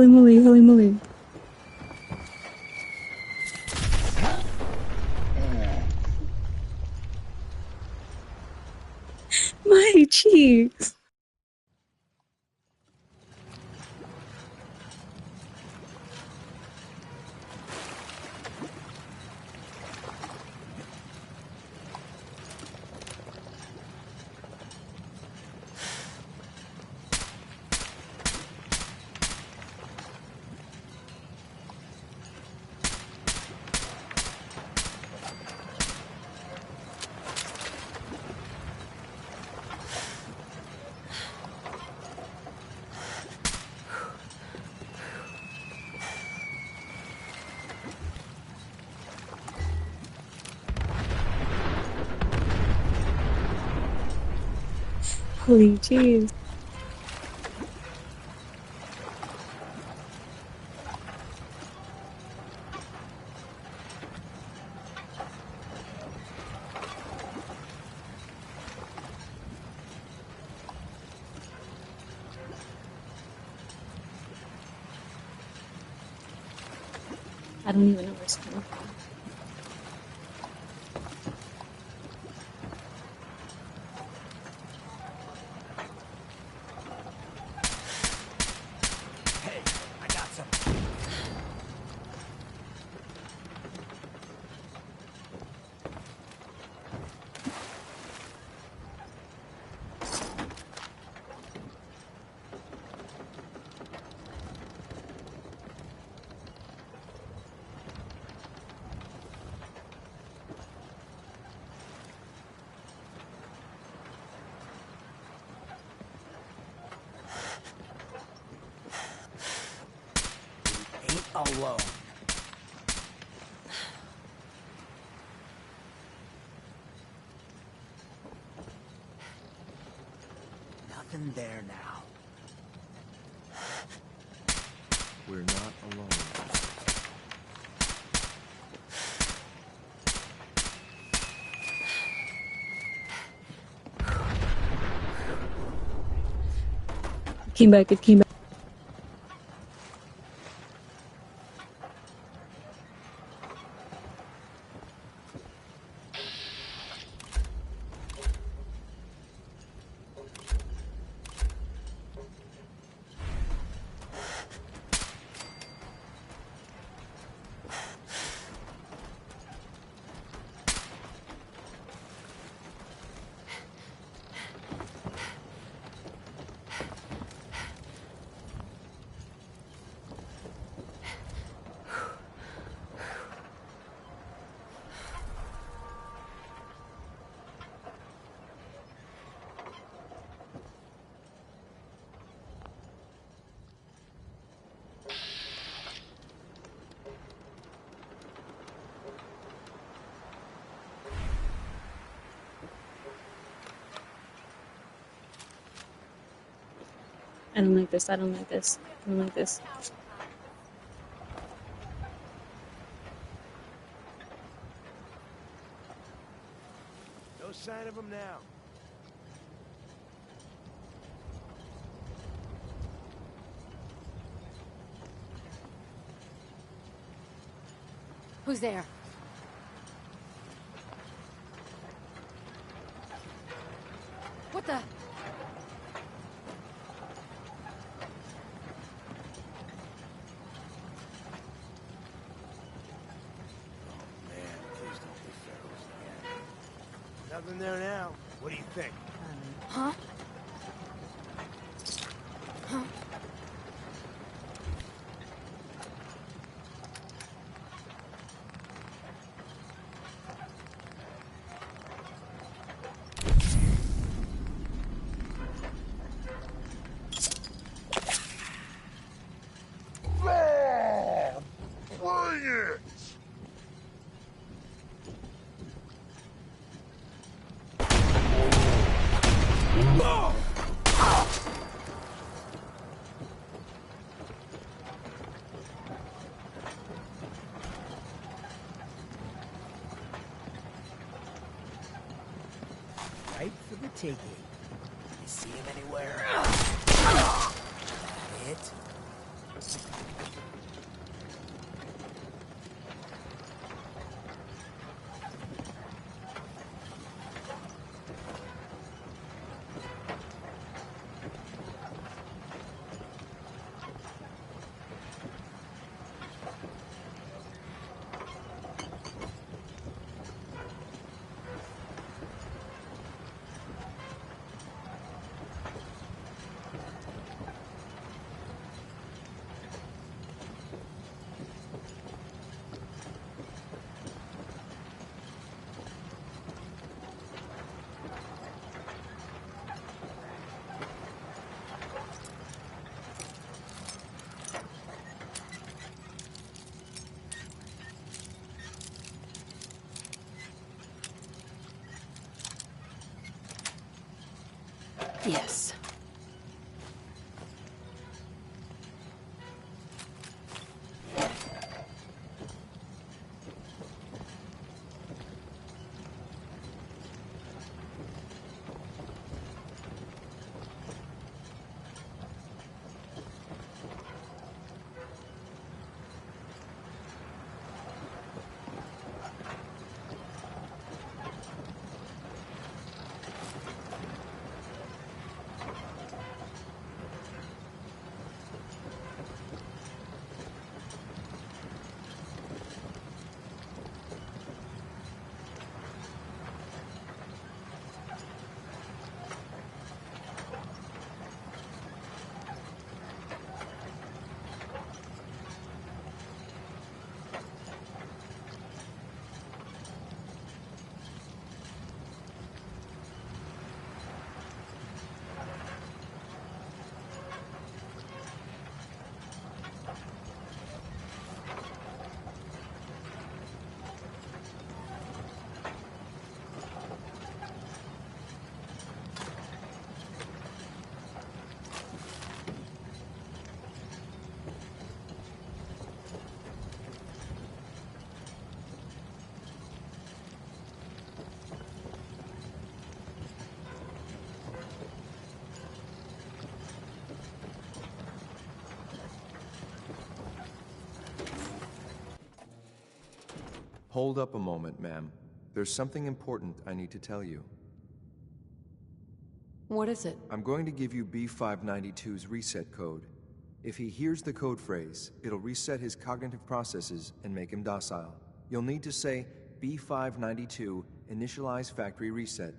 holy moly, holy moly. My cheeks. Holy jeez. I don't even know where it's coming from. Hey, I got something. Ain't alone. Nothing there now. We're not alone. Came back, it came back. I don't like this, I don't like this. I don't like this. No sign of him now. Who's there? What the? Nothing there now. What do you think? Huh? Huh? Bring it! Right for the taking. You see him anywhere? It? Yes. Hold up a moment, ma'am. There's something important I need to tell you. What is it? I'm going to give you B592's reset code. If he hears the code phrase, it'll reset his cognitive processes and make him docile. You'll need to say B592 initialize factory reset,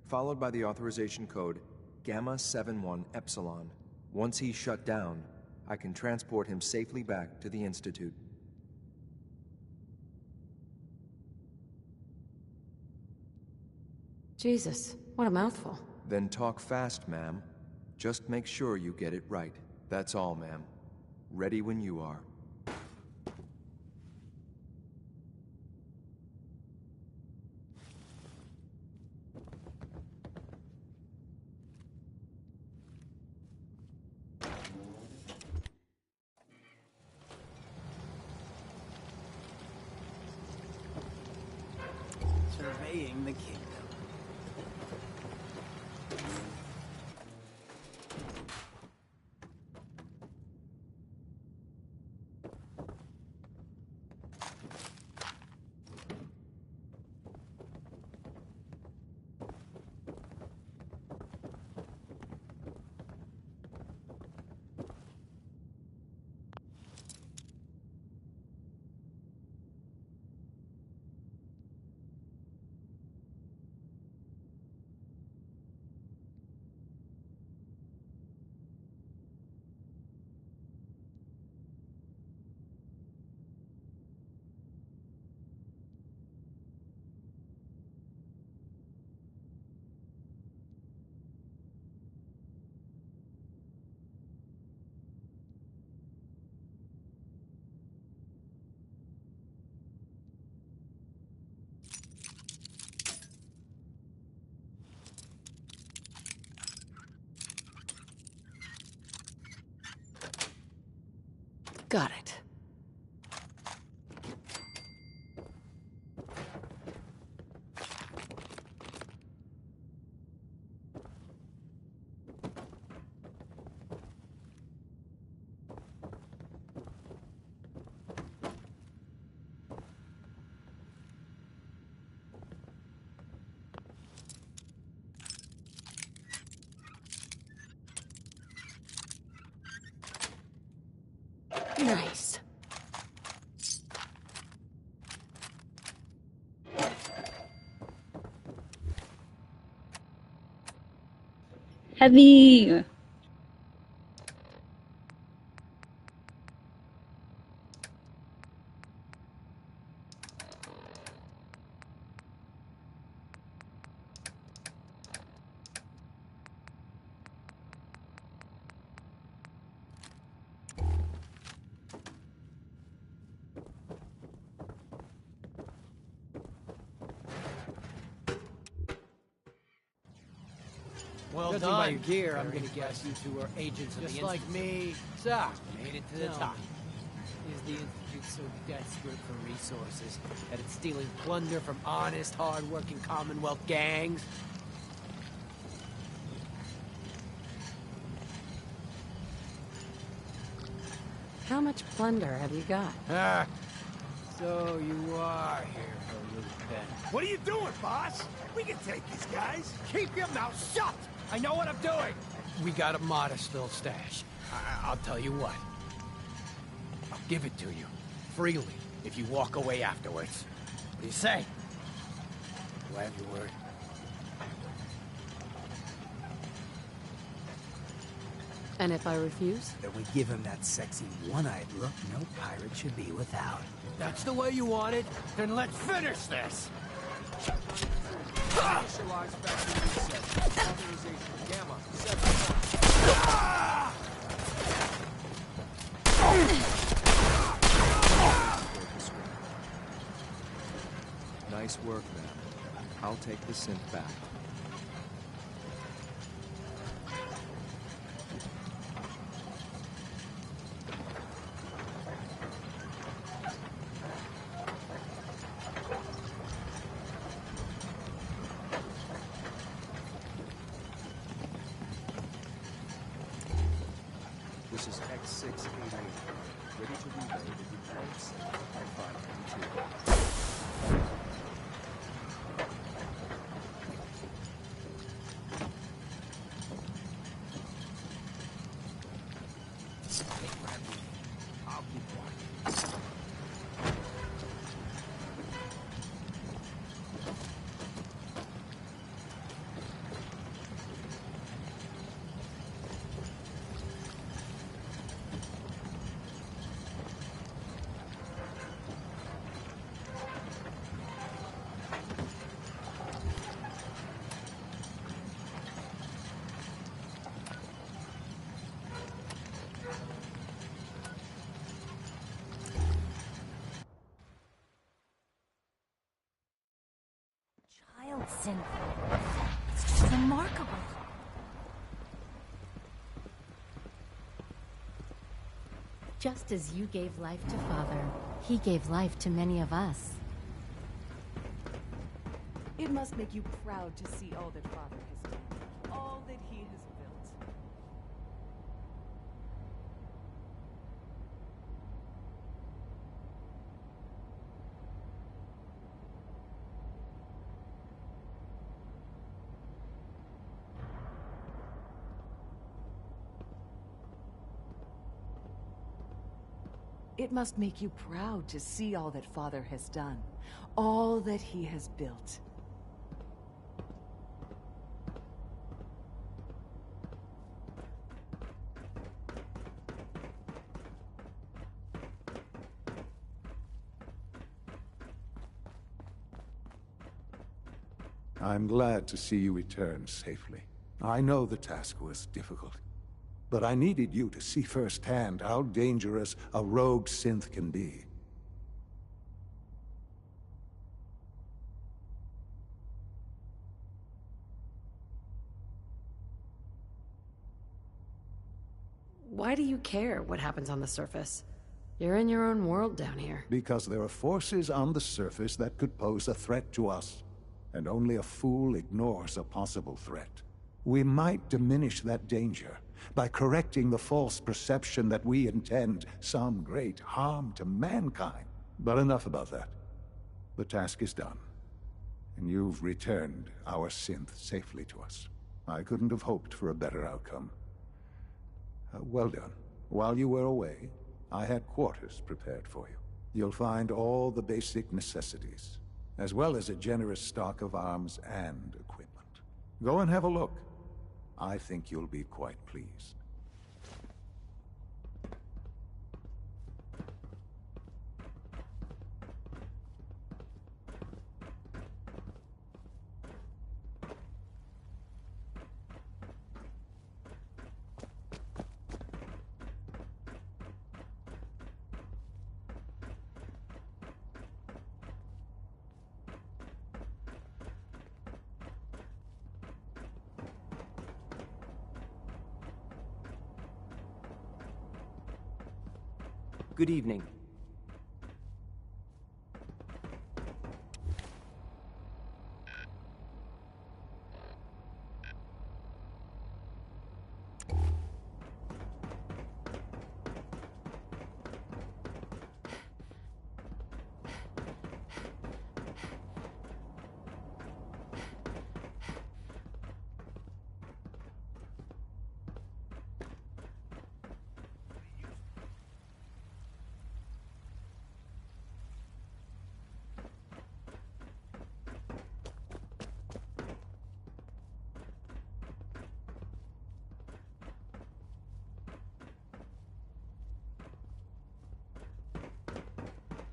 followed by the authorization code Gamma 71 Epsilon. Once he's shut down, I can transport him safely back to the Institute. Jesus, what a mouthful. Then talk fast, ma'am. Just make sure you get it right. That's all, ma'am. Ready when you are. Surveying the kingdom. Got it. Nice. Heavy. Well Judging done. by your gear, I'm gonna guess you two are agents of the Just Institute. like me. So, Made it to the tell top. me, is the Institute so desperate for resources that it's stealing plunder from honest, hard-working Commonwealth gangs? How much plunder have you got? Ah, so you are here for loot then. What are you doing, boss? We can take these guys. Keep your mouth shut! I know what I'm doing! We got a modest little stash. I'll tell you what. I'll give it to you. Freely, if you walk away afterwards. What do you say? Do I have your word? And if I refuse? Then we give him that sexy one-eyed look no pirate should be without. That's the way you want it? Then let's finish this! Initialize factory reset. Authorization Gamma 7. Nice work, man. I'll take the synth back. This is X688, ready to reload the deployed synth at 592. I'll keep watching. Child synth. It's remarkable. Just as you gave life to Father, he gave life to many of us. It must make you proud to see all that Father has done, all that he has built. It must make you proud to see all that Father has done, all that he has built. I'm glad to see you return safely. I know the task was difficult, but I needed you to see firsthand how dangerous a rogue synth can be. Why do you care what happens on the surface? You're in your own world down here. Because there are forces on the surface that could pose a threat to us, and only a fool ignores a possible threat. We might diminish that danger by correcting the false perception that we intend some great harm to mankind. But enough about that. The task is done, and you've returned our synth safely to us. I couldn't have hoped for a better outcome. Well done. While you were away, I had quarters prepared for you. You'll find all the basic necessities, as well as a generous stock of arms and equipment. Go and have a look. I think you'll be quite pleased. Good evening.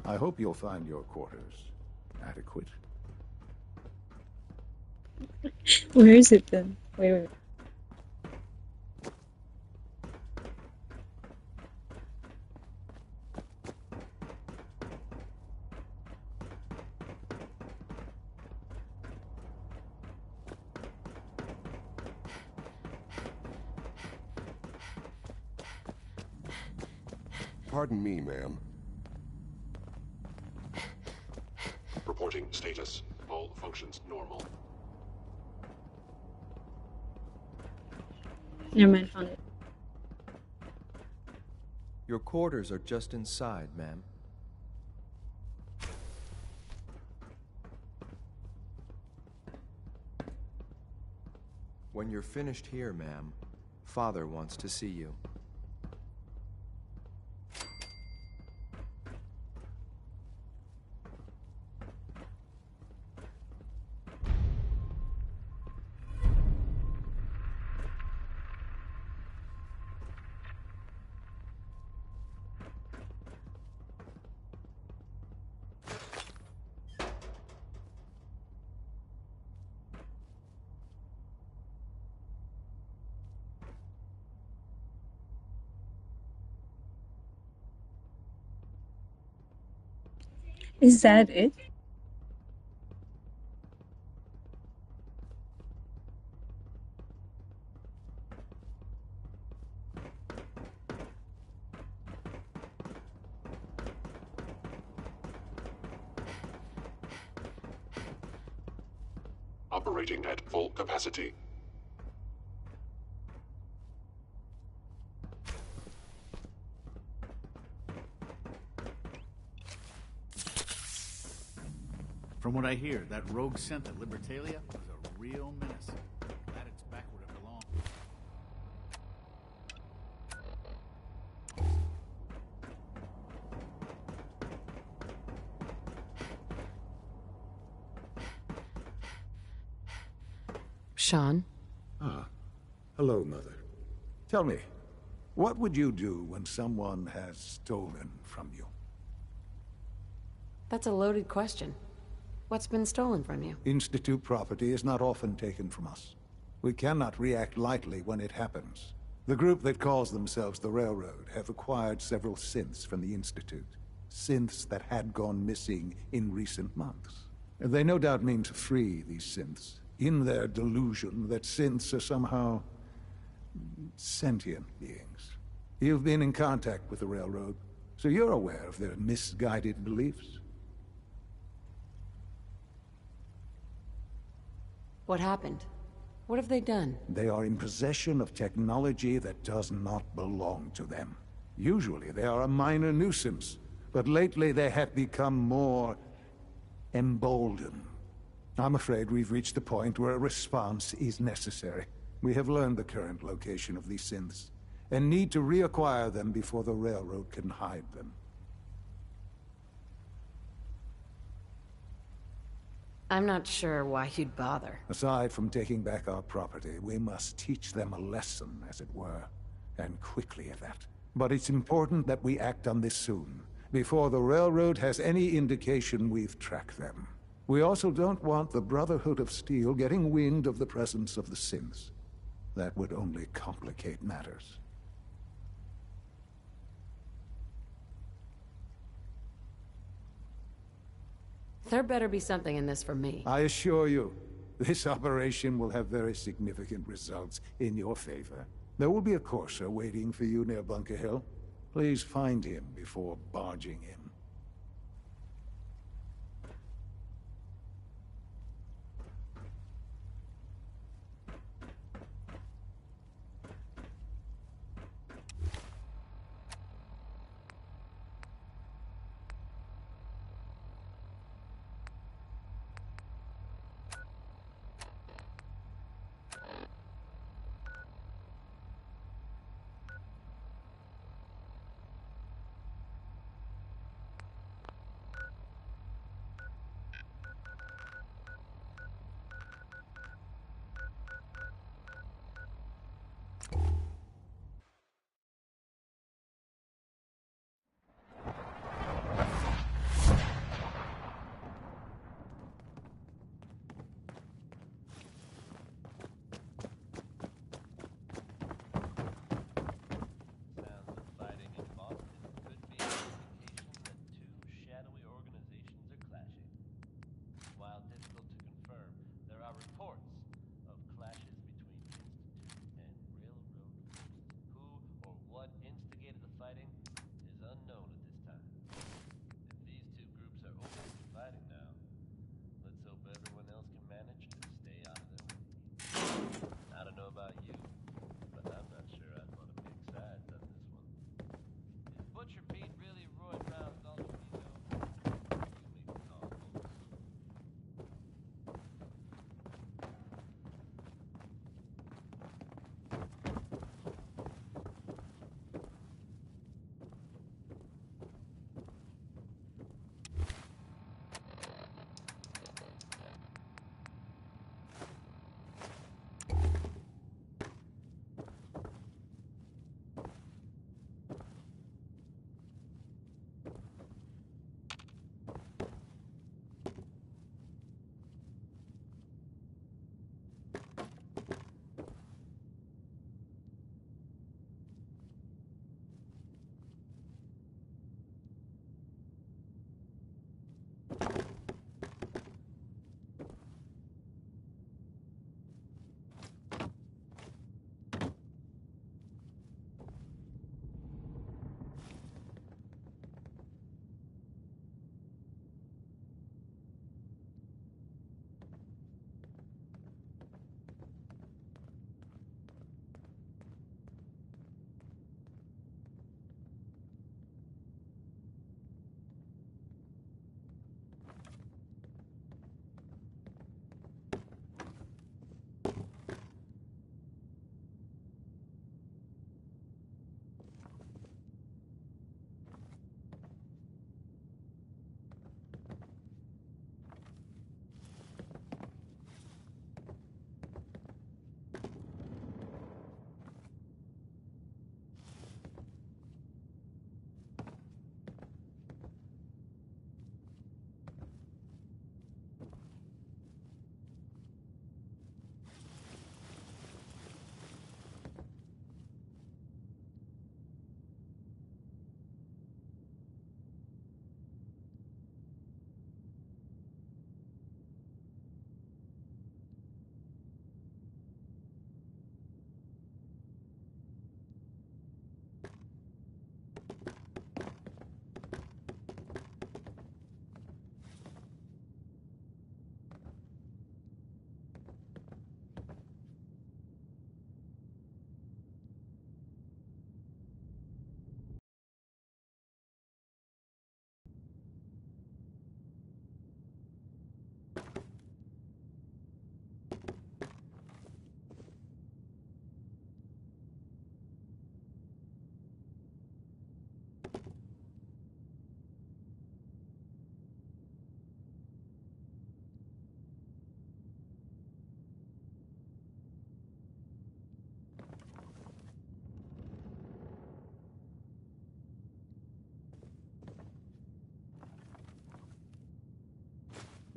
I hope you'll find your quarters adequate. Where is it then? Wait. Pardon me, ma'am. Reporting status. All functions normal. Never mind, found it. Your quarters are just inside, ma'am. When you're finished here, ma'am, Father wants to see you. Is that it? Operating at full capacity. From what I hear, that rogue synth at Libertalia was a real menace. Glad it's back where it belongs. Sean? Ah, hello, Mother. Tell me, what would you do when someone has stolen from you? That's a loaded question. What's been stolen from you? Institute property is not often taken from us. We cannot react lightly when it happens. The group that calls themselves the Railroad have acquired several synths from the Institute. Synths that had gone missing in recent months. They no doubt mean to free these synths, in their delusion that synths are somehow sentient beings. You've been in contact with the Railroad, so you're aware of their misguided beliefs. What happened? What have they done? They are in possession of technology that does not belong to them. Usually they are a minor nuisance, but lately they have become more emboldened. I'm afraid we've reached the point where a response is necessary. We have learned the current location of these synths, and need to reacquire them before the railroad can hide them. I'm not sure why you'd bother. Aside from taking back our property, we must teach them a lesson, as it were, and quickly at that. But it's important that we act on this soon, before the railroad has any indication we've tracked them. We also don't want the Brotherhood of Steel getting wind of the presence of the synths. That would only complicate matters. There better be something in this for me. I assure you, this operation will have very significant results in your favor. There will be a courser waiting for you near Bunker Hill. Please find him before barging in.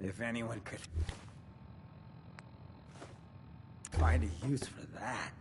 If anyone could find a use for that.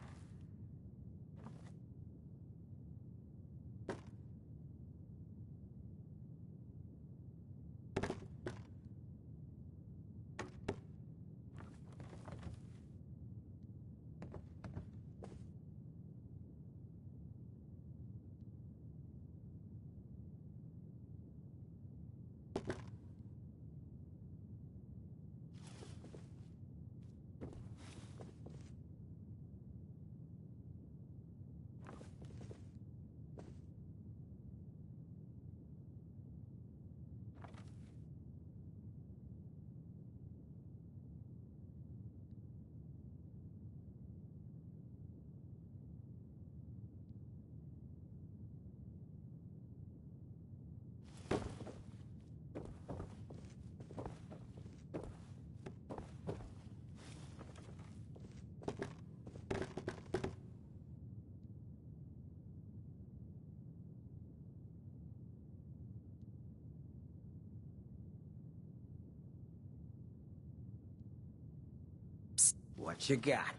What you got?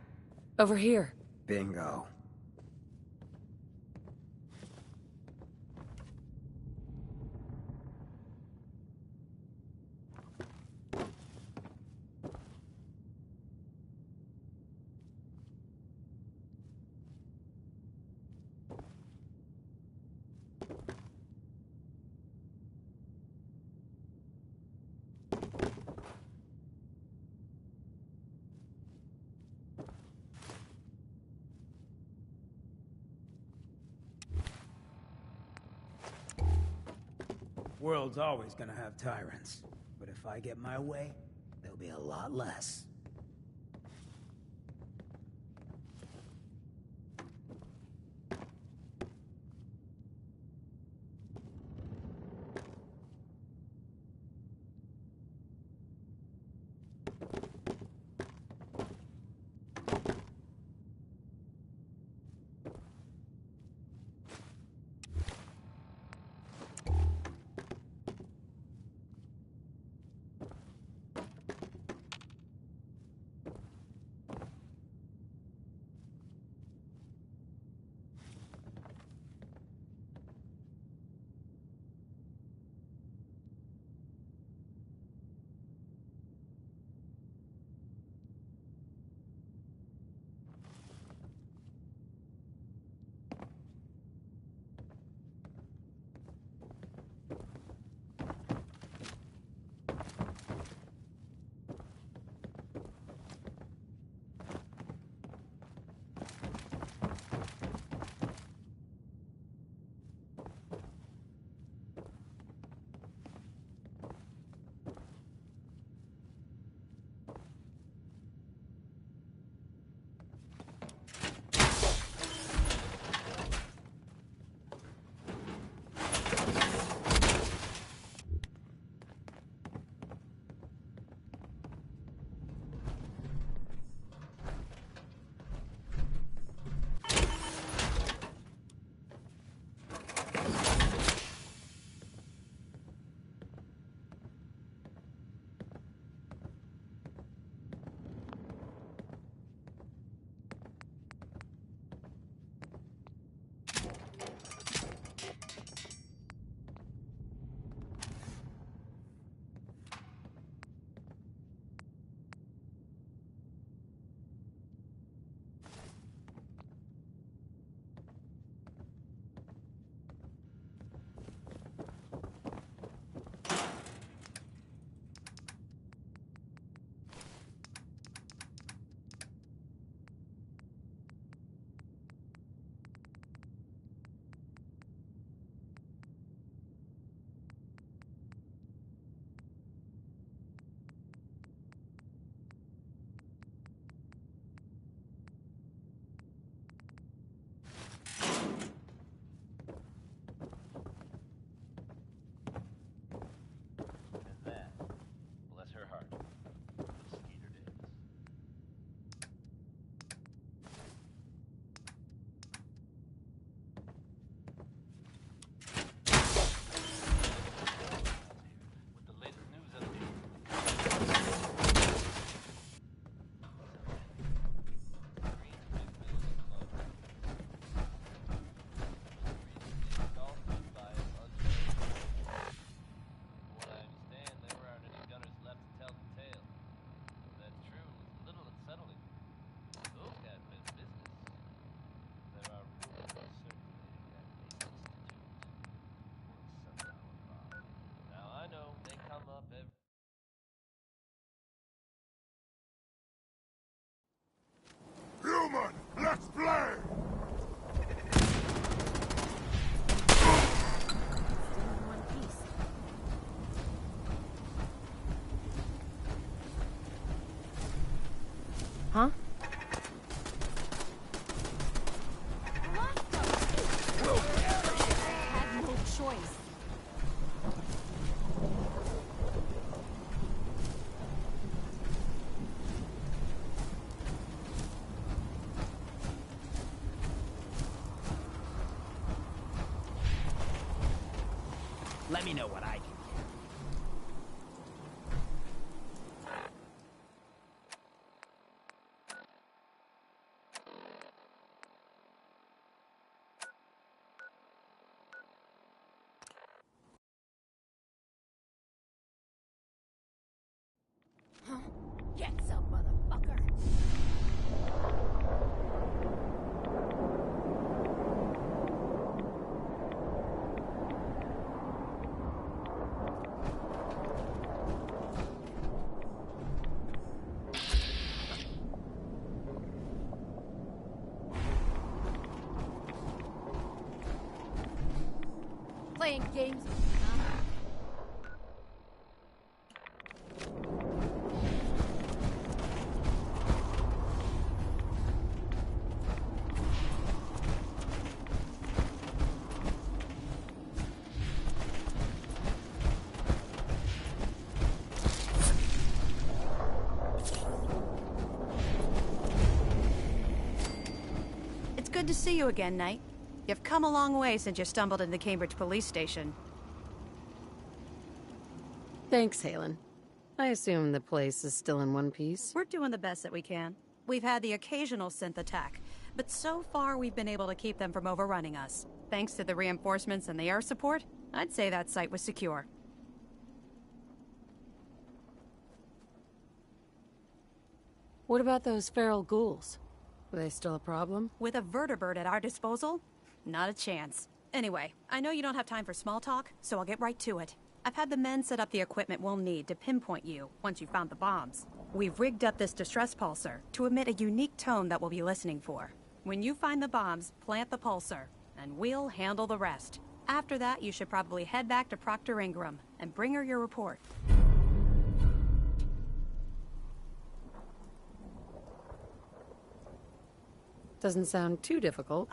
Over here. Bingo. World's always gonna have tyrants. But if I get my way, there'll be a lot less. Huh? Had no choice. Let me know what I can get. Get some, motherfucker. Playing games with me, huh? It's good to see you again, Knight. You've come a long way since you stumbled into the Cambridge police station. Thanks, Halen. I assume the place is still in one piece. We're doing the best that we can. We've had the occasional synth attack, but so far we've been able to keep them from overrunning us. Thanks to the reinforcements and the air support, I'd say that site was secure. What about those feral ghouls? Are they still a problem? With a vertibird at our disposal? Not a chance. Anyway, I know you don't have time for small talk, so I'll get right to it. I've had the men set up the equipment we'll need to pinpoint you once you've found the bombs. We've rigged up this distress pulsar to emit a unique tone that we'll be listening for. When you find the bombs, plant the pulsar, and we'll handle the rest. After that, you should probably head back to Proctor Ingram and bring her your report. Doesn't sound too difficult.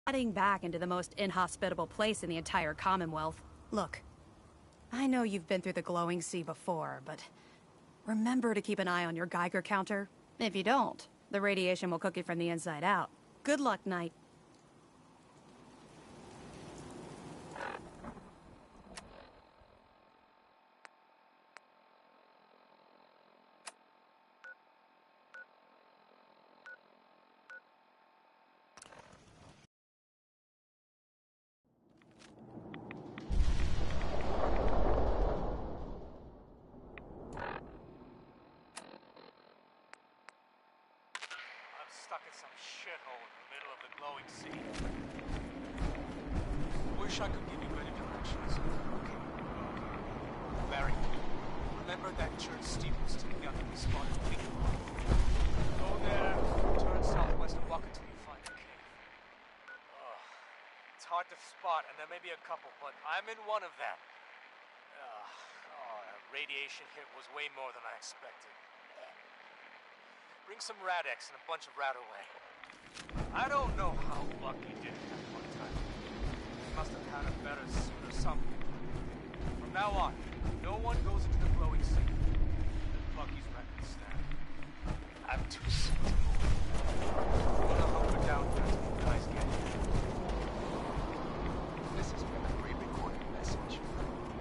Heading back into the most inhospitable place in the entire Commonwealth. Look, I know you've been through the glowing sea before, but remember to keep an eye on your Geiger counter. If you don't, the radiation will cook you from the inside out. Good luck, Knight. Stuck in some shithole in the middle of the glowing sea. Wish I could give you better directions. Okay. Barry, remember that church steeple sticking out that we spotted a week ago? Go there, turn southwest and walk until you find a cave. It's hard to spot, and there may be a couple, but I'm in one of them. That radiation hit was way more than I expected. Bring some Rad-X and a bunch of Radaway. I don't know how Bucky did it that one time. He must have had a better suit or something. From now on, no one goes into the glowing sea. Let Bucky's record stand. I'm too sick to move. I'm gonna hunker down here until you guys get here. This is for a pre-recorded message.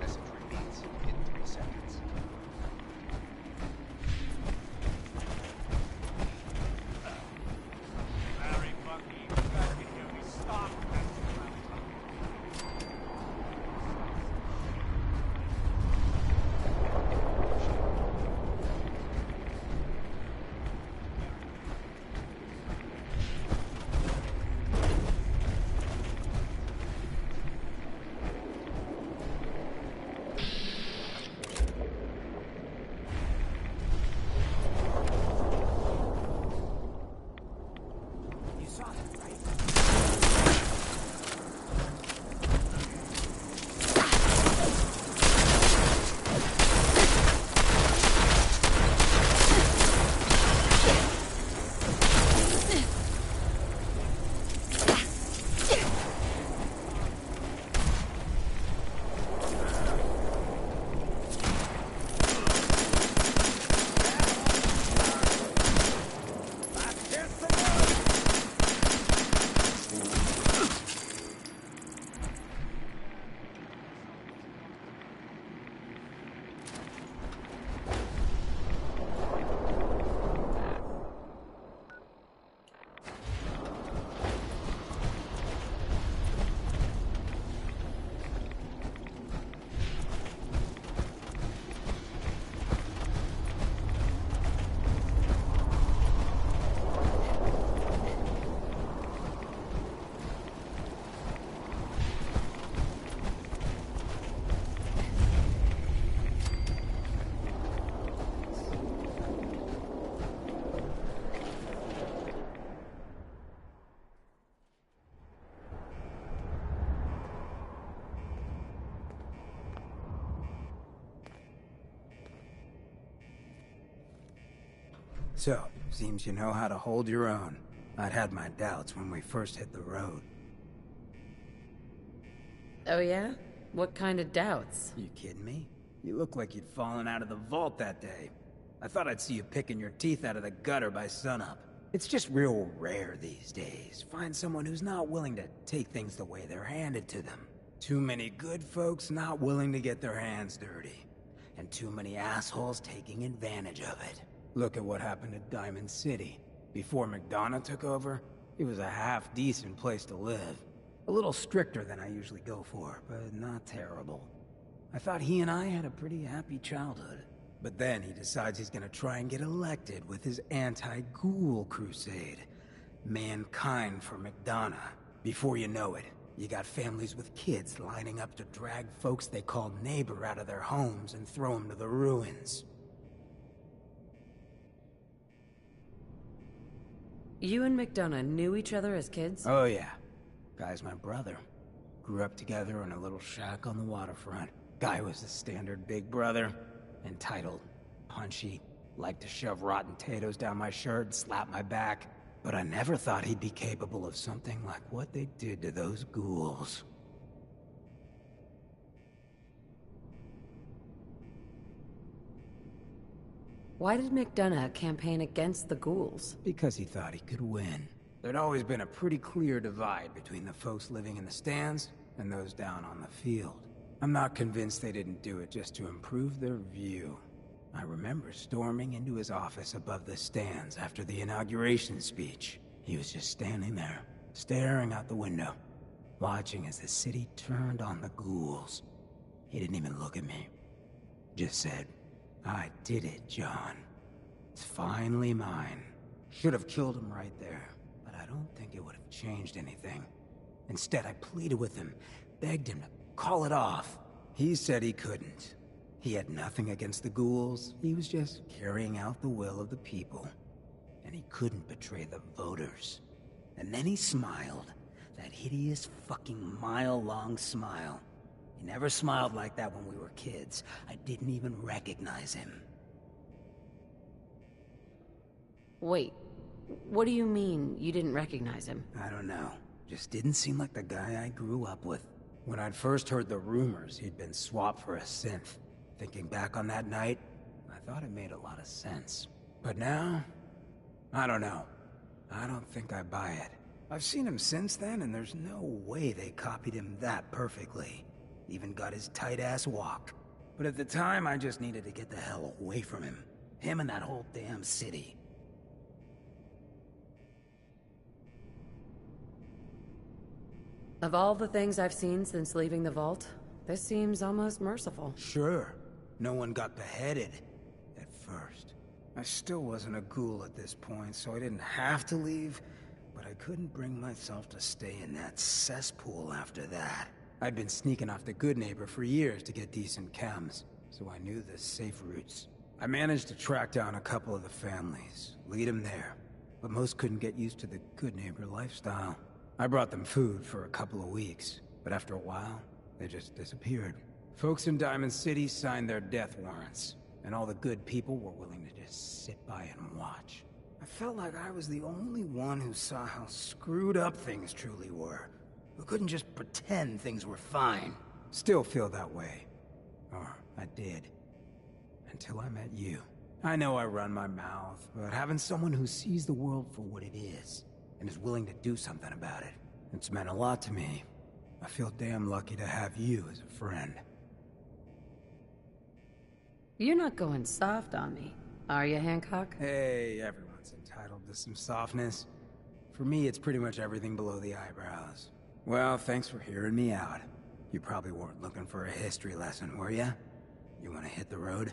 Message repeats in 3 seconds. Barry, Bucky, you guys can hear me. Stop messing around. So, seems you know how to hold your own. I'd had my doubts when we first hit the road. Oh yeah? What kind of doubts? You kidding me? You look like you'd fallen out of the vault that day. I thought I'd see you picking your teeth out of the gutter by sunup. It's just real rare these days. Find someone who's not willing to take things the way they're handed to them. Too many good folks not willing to get their hands dirty. And too many assholes taking advantage of it. Look at what happened at Diamond City. Before McDonough took over, it was a half-decent place to live. A little stricter than I usually go for, but not terrible. I thought he and I had a pretty happy childhood. But then he decides he's gonna try and get elected with his anti-ghoul crusade. Mankind for McDonough. Before you know it, you got families with kids lining up to drag folks they called neighbor out of their homes and throw them to the ruins. You and McDonough knew each other as kids? Oh yeah. Guy's my brother. Grew up together in a little shack on the waterfront. Guy was the standard big brother. Entitled, punchy, liked to shove rotten potatoes down my shirt and slap my back. But I never thought he'd be capable of something like what they did to those ghouls. Why did McDonough campaign against the ghouls? Because he thought he could win. There'd always been a pretty clear divide between the folks living in the stands and those down on the field. I'm not convinced they didn't do it just to improve their view. I remember storming into his office above the stands after the inauguration speech. He was just standing there, staring out the window, watching as the city turned on the ghouls. He didn't even look at me. Just said, "I did it, John. It's finally mine." Should have killed him right there, but I don't think it would have changed anything. Instead, I pleaded with him, begged him to call it off. He said he couldn't. He had nothing against the ghouls. He was just carrying out the will of the people. And he couldn't betray the voters. And then he smiled. That hideous fucking mile-long smile. He never smiled like that when we were kids. I didn't even recognize him. Wait, what do you mean you didn't recognize him? I don't know. Just didn't seem like the guy I grew up with. When I'd first heard the rumors he'd been swapped for a synth, thinking back on that night, I thought it made a lot of sense. But now, I don't know. I don't think I buy it. I've seen him since then, and there's no way they copied him that perfectly. Even got his tight-ass walk. But at the time, I just needed to get the hell away from him. Him and that whole damn city. Of all the things I've seen since leaving the vault, this seems almost merciful. Sure. No one got beheaded. At first. I still wasn't a ghoul at this point, so I didn't have to leave, but I couldn't bring myself to stay in that cesspool after that. I'd been sneaking off the Good Neighbor for years to get decent chems, so I knew the safe routes. I managed to track down a couple of the families, lead them there, but most couldn't get used to the Good Neighbor lifestyle. I brought them food for a couple of weeks, but after a while, they just disappeared. Folks in Diamond City signed their death warrants, and all the good people were willing to just sit by and watch. I felt like I was the only one who saw how screwed up things truly were, who couldn't just pretend things were fine. Still feel that way. Or I did. Until I met you. I know I run my mouth, but having someone who sees the world for what it is, and is willing to do something about it, it's meant a lot to me. I feel damn lucky to have you as a friend. You're not going soft on me, are you, Hancock? Hey, everyone's entitled to some softness. For me, it's pretty much everything below the eyebrows. Well, thanks for hearing me out. You probably weren't looking for a history lesson, were ya? You wanna hit the road?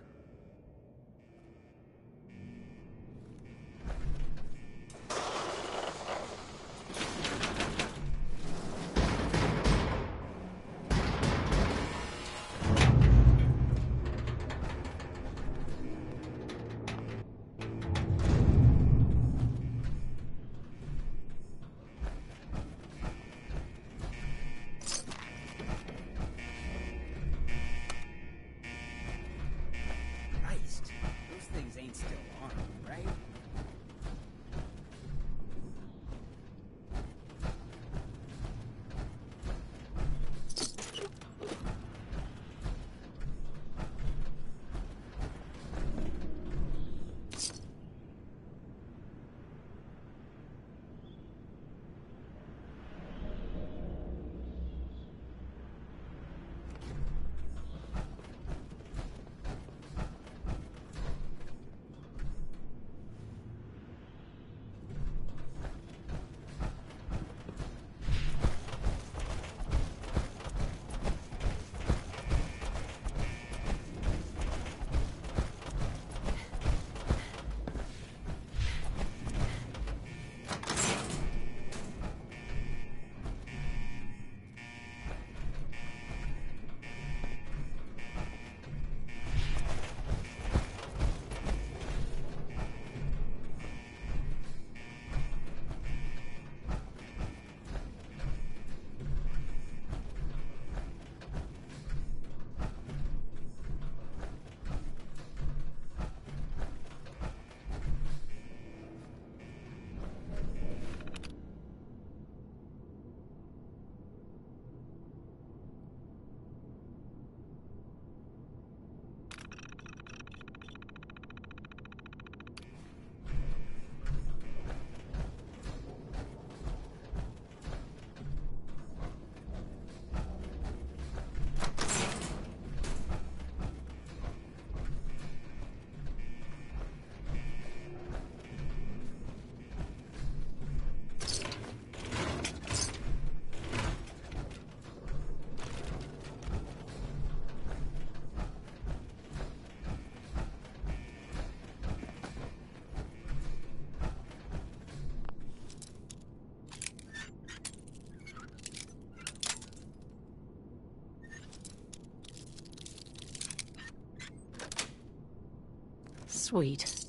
Sweet.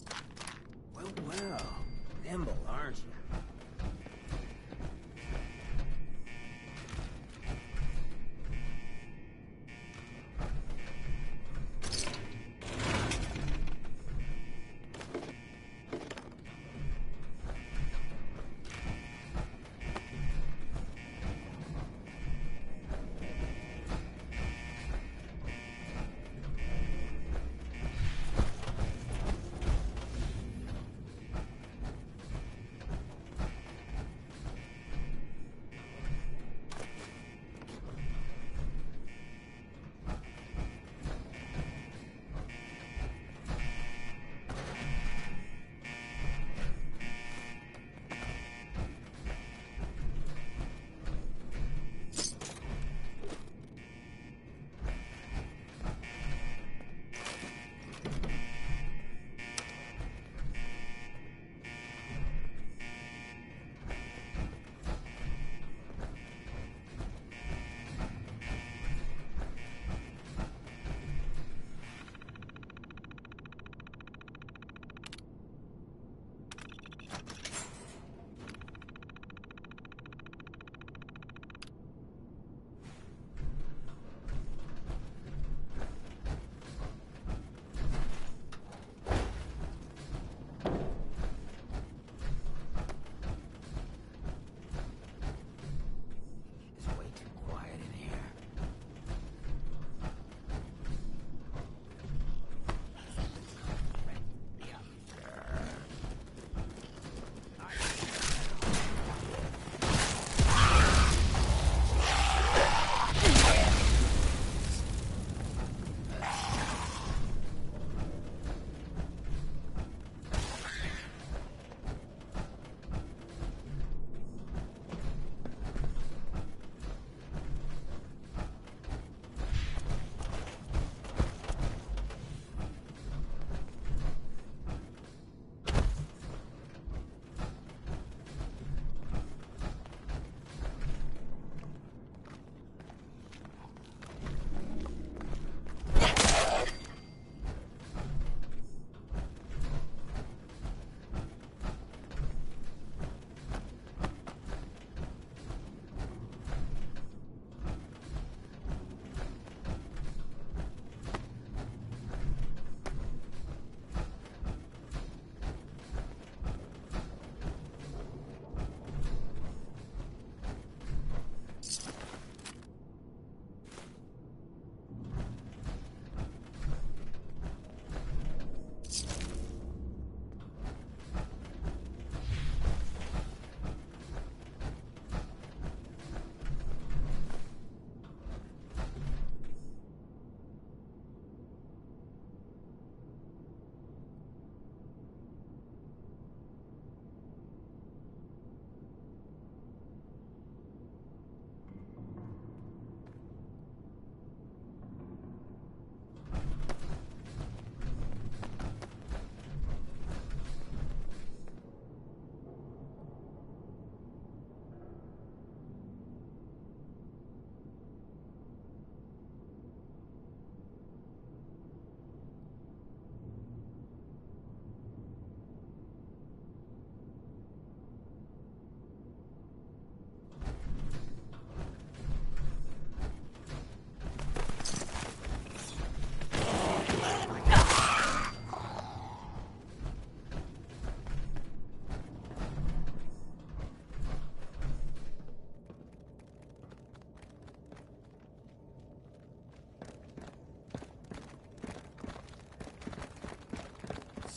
Well, well. Nimble, aren't you?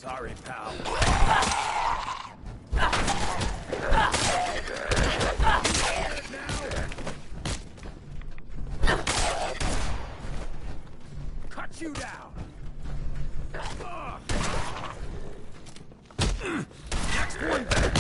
Sorry, pal. Cut you down. Next one back.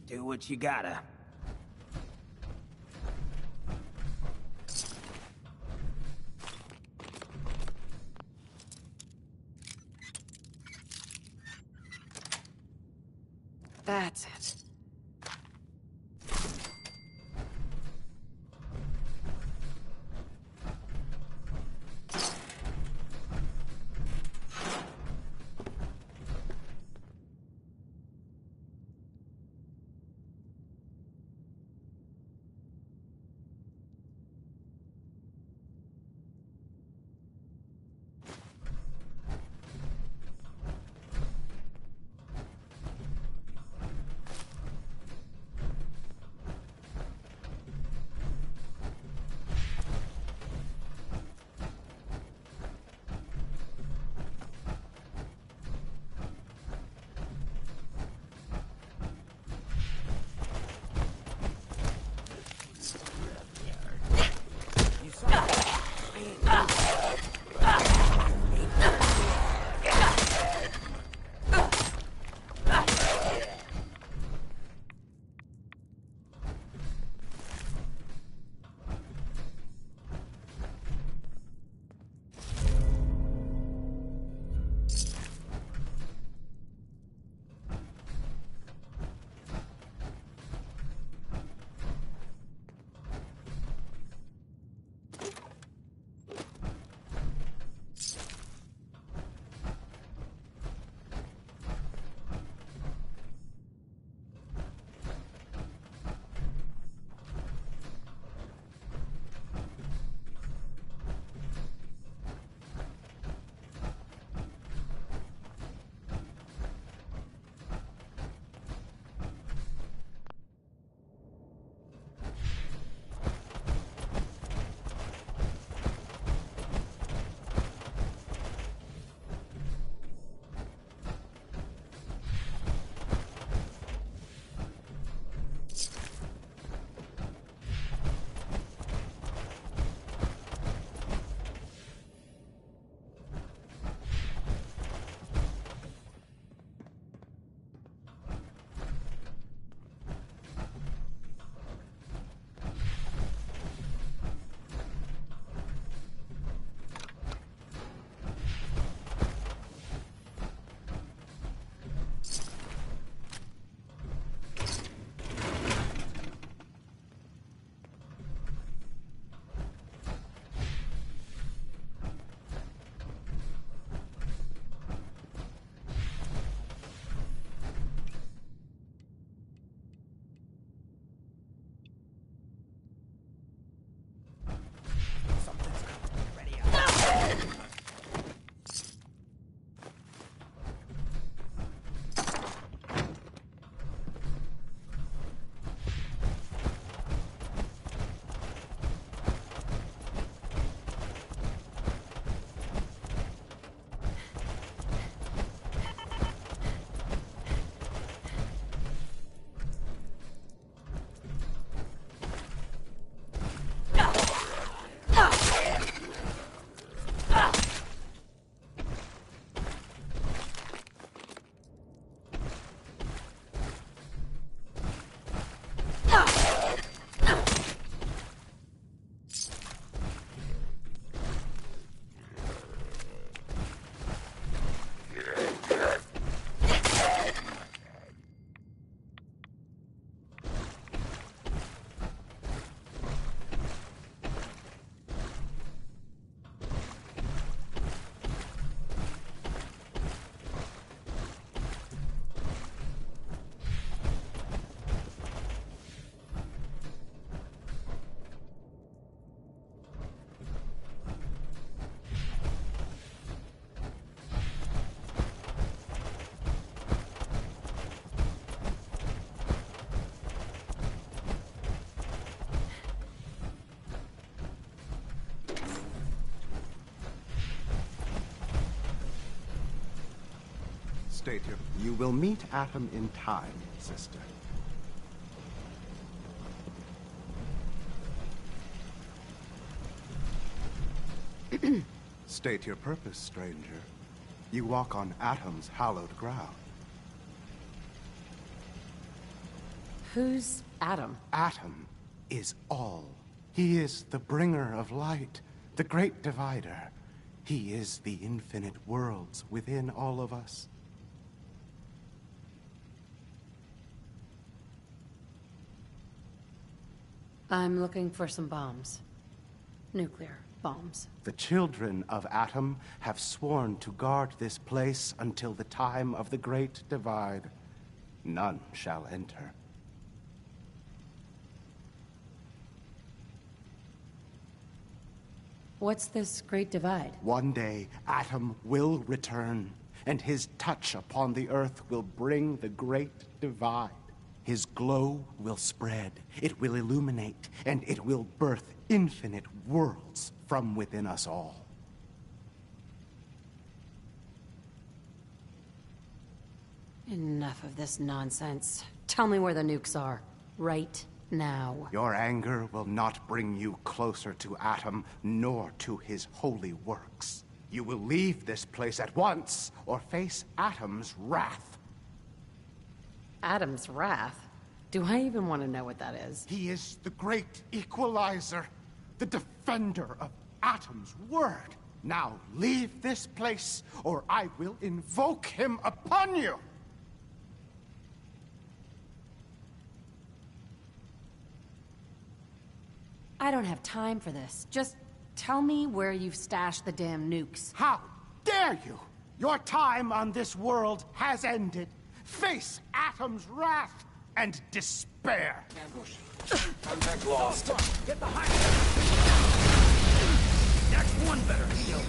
Do what you gotta. That's it. Stater, you will meet Atom in time, sister. State your purpose, stranger. You walk on Atom's hallowed ground. Who's Atom? Atom is all. He is the bringer of light, the great divider. He is the infinite worlds within all of us. I'm looking for some bombs. Nuclear bombs. The children of Atom have sworn to guard this place until the time of the Great Divide. None shall enter. What's this Great Divide? One day, Atom will return, and his touch upon the Earth will bring the Great Divide. His glow will spread, it will illuminate, and it will birth infinite worlds from within us all. Enough of this nonsense. Tell me where the nukes are. Right now. Your anger will not bring you closer to Atom, nor to his holy works. You will leave this place at once, or face Atom's wrath. Atom's wrath? Do I even want to know what that is? He is the great equalizer, the defender of Atom's word. Now leave this place, or I will invoke him upon you! I don't have time for this. Just tell me where you've stashed the damn nukes. How dare you! Your time on this world has ended. Face Atom's wrath and despair. Ambush. Contact lost. Get behind him. Next one better heal.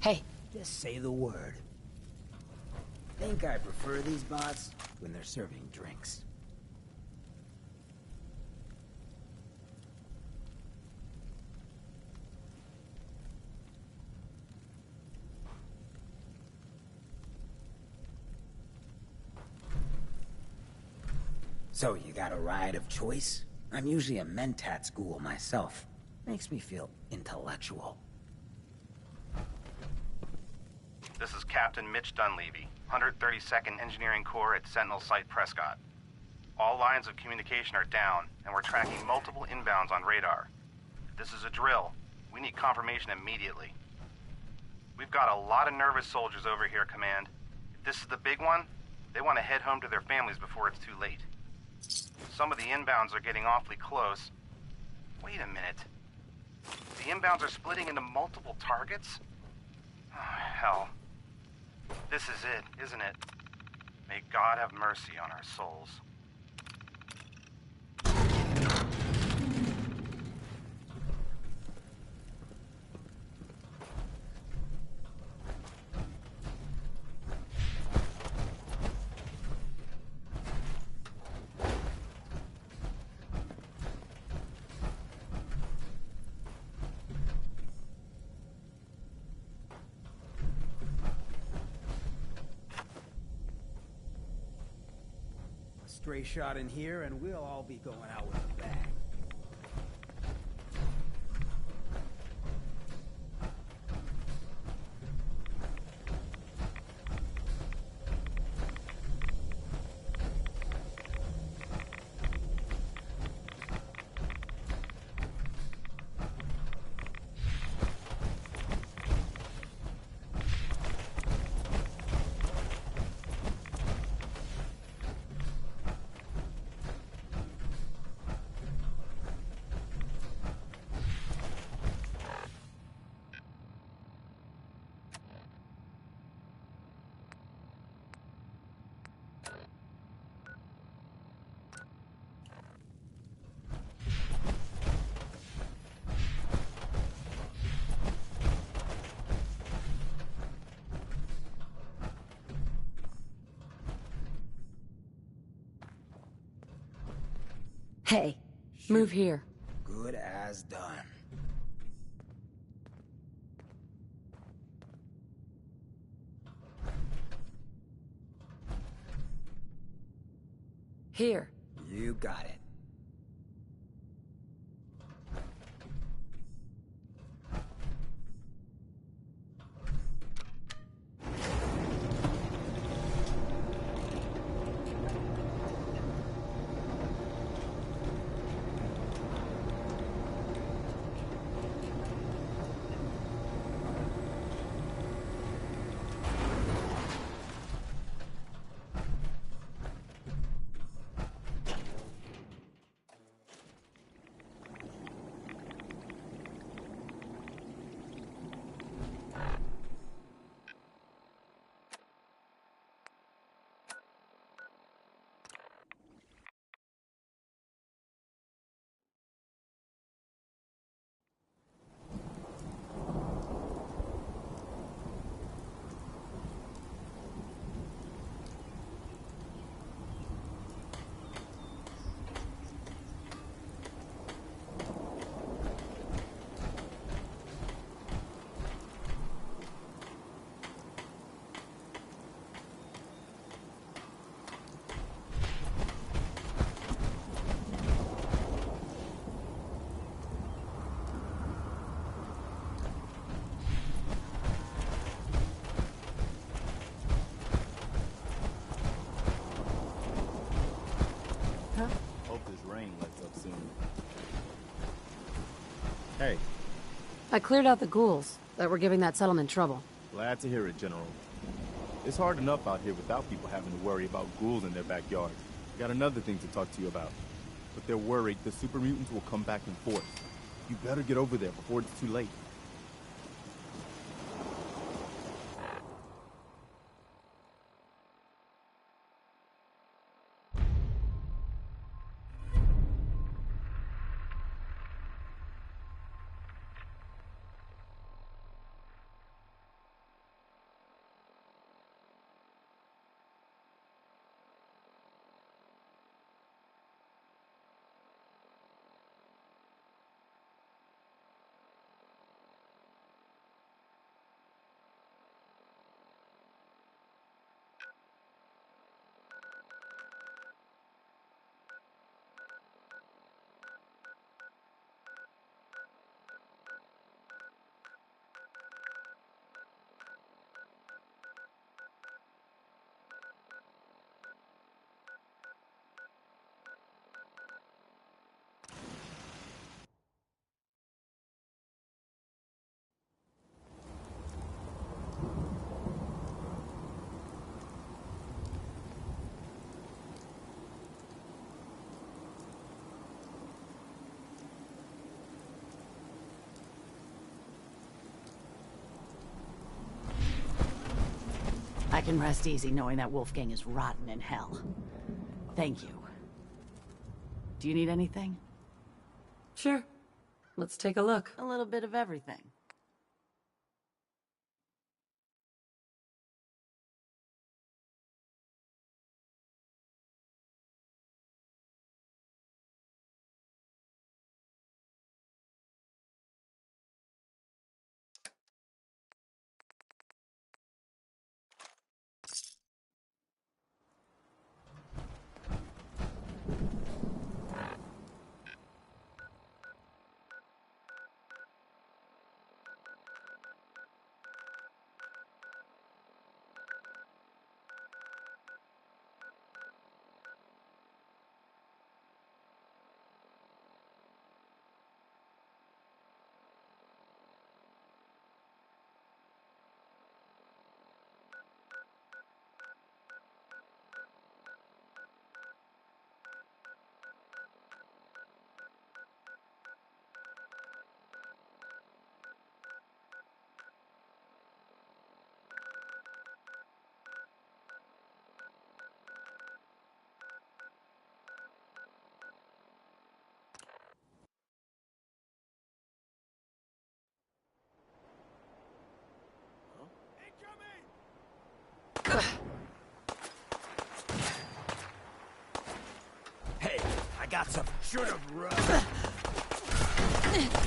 Hey. Just say the word. Think I prefer these bots when they're serving drinks. So, you got a ride of choice? I'm usually a mentat ghoul myself. Makes me feel intellectual. This is Captain Mitch Dunleavy, 132nd Engineering Corps at Sentinel Site Prescott. All lines of communication are down, and we're tracking multiple inbounds on radar. This is a drill. We need confirmation immediately. We've got a lot of nervous soldiers over here, Command. If this is the big one, they want to head home to their families before it's too late. Some of the inbounds are getting awfully close. Wait a minute. The inbounds are splitting into multiple targets? Oh, hell. This is it, isn't it? May God have mercy on our souls. Stray shot in here, and we'll all be going out with a bang. Hey, move here. Good as done. Here. You got it. Hey. I cleared out the ghouls that were giving that settlement trouble. Glad to hear it, General. It's hard enough out here without people having to worry about ghouls in their backyard. Got another thing to talk to you about. But they're worried the super mutants will come back in force. You better get over there before it's too late. I can rest easy knowing that Wolfgang is rotten in hell. Thank you. Do you need anything? Sure. Let's take a look. A little bit of everything. Hey, I got some. Should have run. People!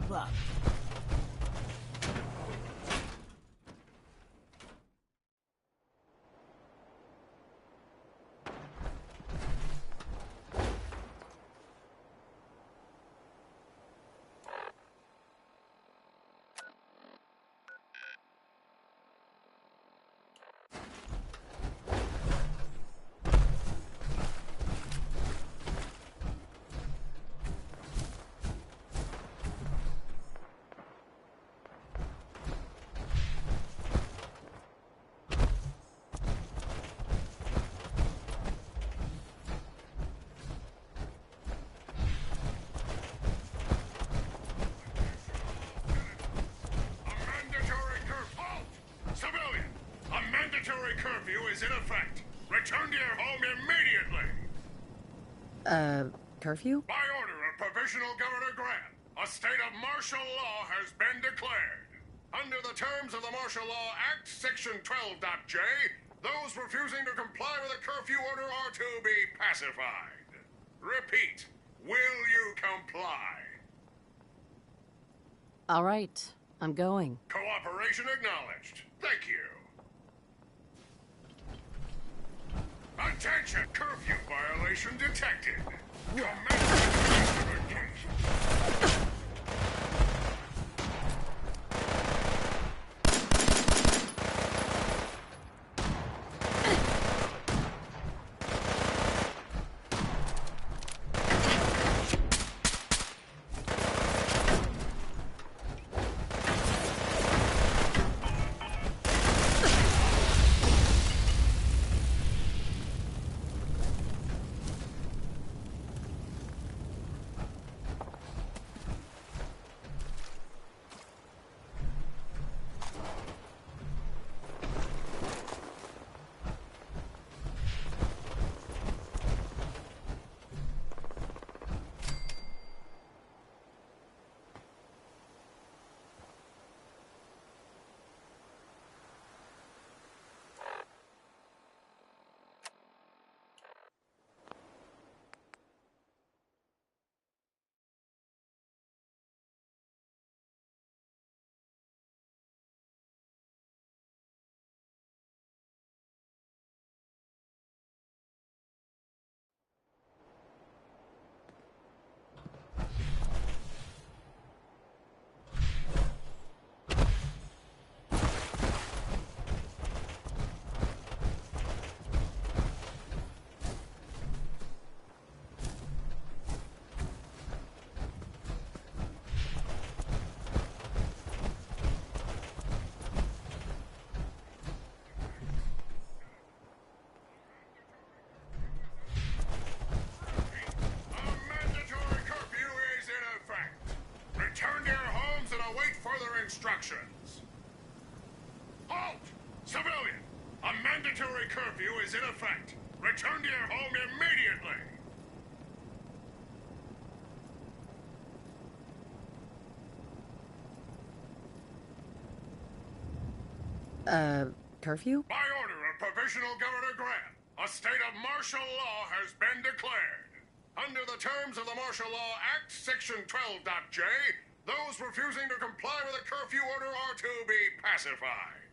Keep up. Curfew is in effect. Return to your home immediately. Curfew? By order of Provisional Governor Grant, a state of martial law has been declared. Under the terms of the Martial Law Act, Section 12.J, those refusing to comply with a curfew order are to be pacified. Repeat, will you comply? All right, I'm going. Cooperation acknowledged. Thank you. Attention! Curfew violation detected. Commence investigation. Instructions. Halt! Civilian! A mandatory curfew is in effect. Return to your home immediately! Curfew? By order of Provisional Governor Grant, a state of martial law has been declared. Under the terms of the Martial Law Act, Section 12.J, those refusing to comply with a curfew order are to be pacified.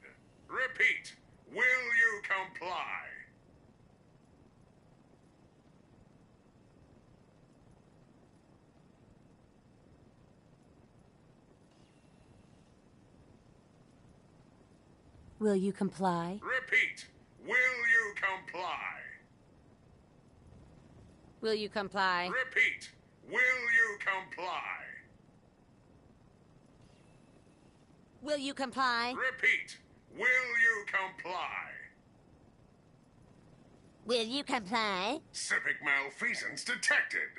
Repeat, will you comply? Will you comply? Repeat, will you comply? Will you comply? Repeat, will you comply? Will you comply? Repeat, will you comply? Will you comply? Civic malfeasance detected.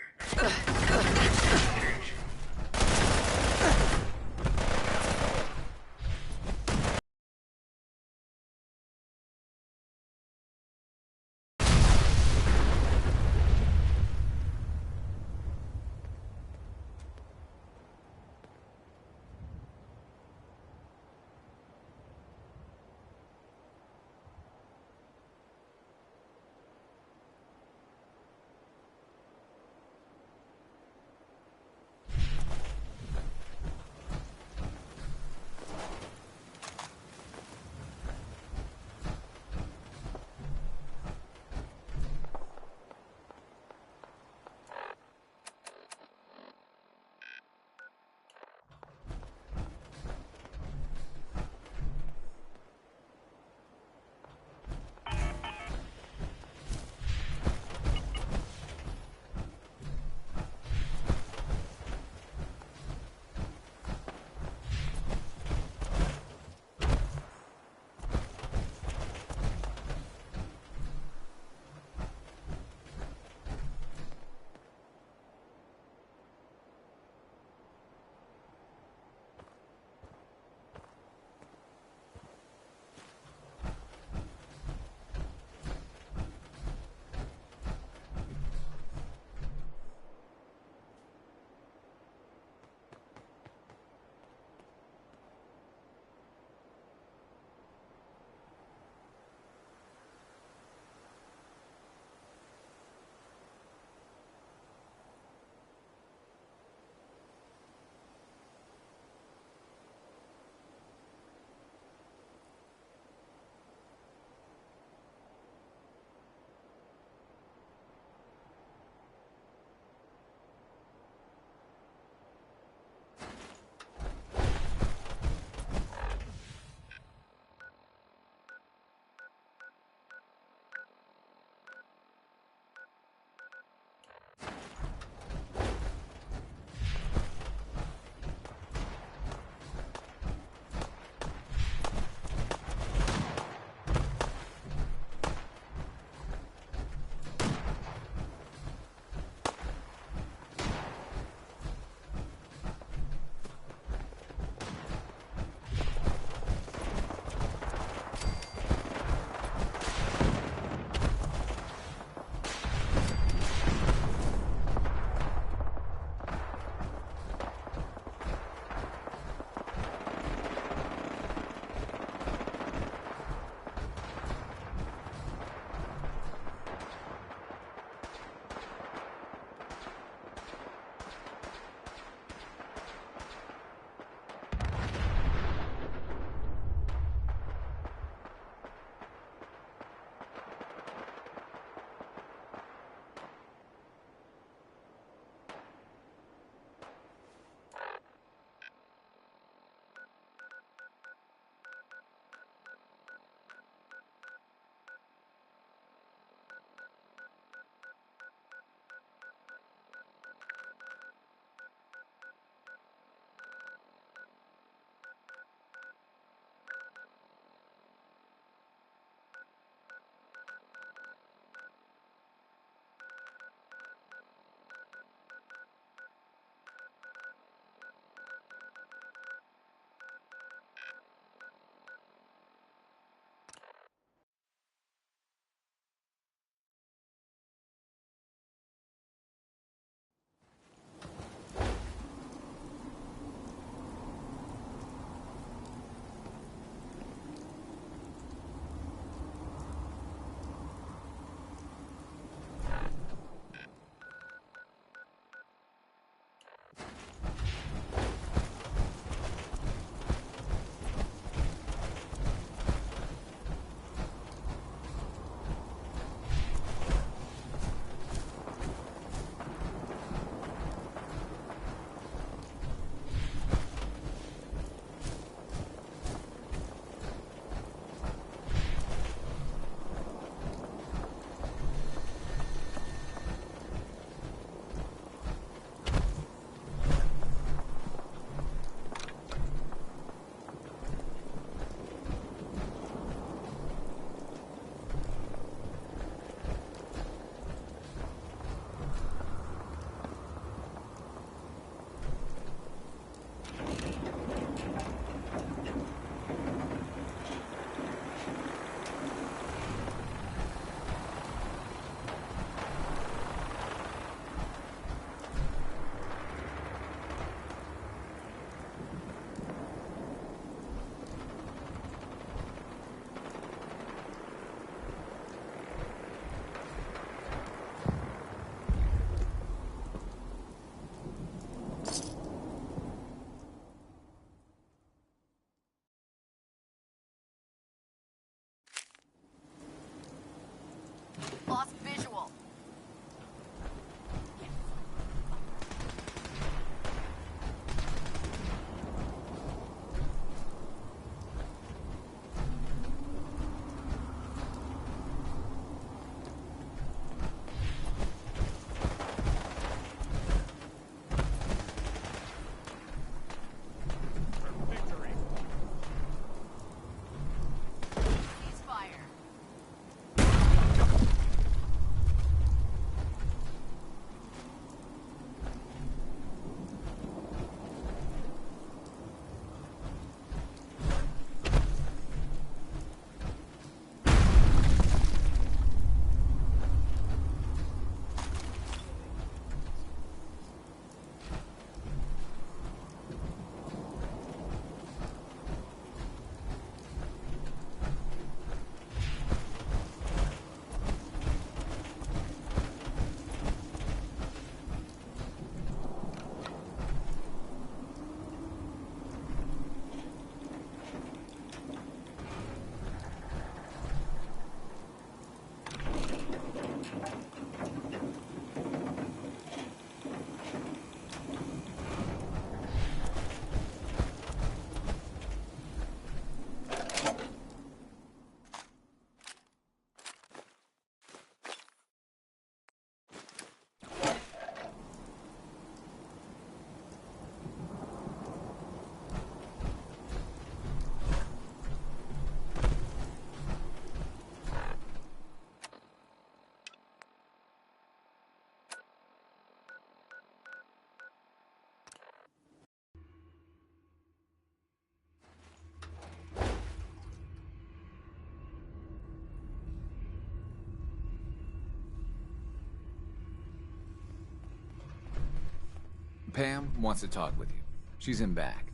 Pam wants to talk with you. She's in back.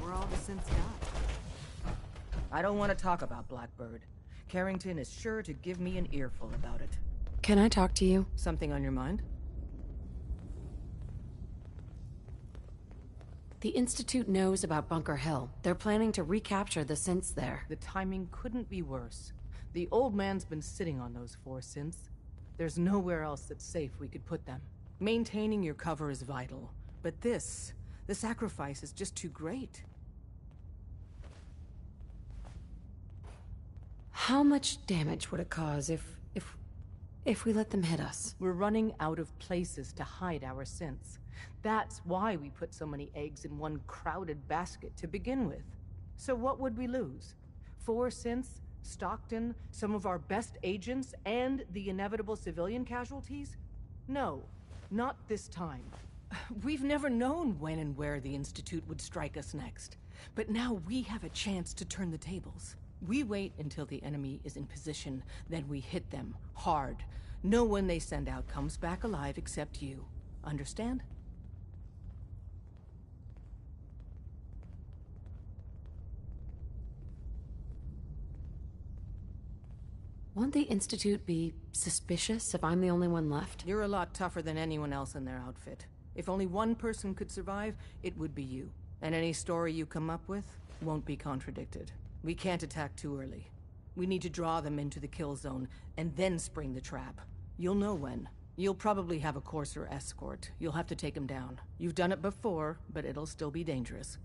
We're all the synths got. I don't want to talk about Blackbird. Carrington is sure to give me an earful about it. Can I talk to you? Something on your mind? The Institute knows about Bunker Hill. They're planning to recapture the synths there. The timing couldn't be worse. The old man's been sitting on those 4 synths. There's nowhere else that's safe we could put them. Maintaining your cover is vital. But the sacrifice is just too great. How much damage would it cause if we let them hit us? We're running out of places to hide our synths. That's why we put so many eggs in one crowded basket to begin with. So what would we lose? 4 synths, Stockton, some of our best agents, and the inevitable civilian casualties? No, not this time. We've never known when and where the Institute would strike us next. But now we have a chance to turn the tables. We wait until the enemy is in position, then we hit them hard. No one they send out comes back alive except you. Understand? Won't the Institute be suspicious if I'm the only one left? You're a lot tougher than anyone else in their outfit. If only one person could survive, it would be you. And any story you come up with won't be contradicted. We can't attack too early. We need to draw them into the kill zone, and then spring the trap. You'll know when. You'll probably have a Courser escort. You'll have to take him down. You've done it before, but it'll still be dangerous.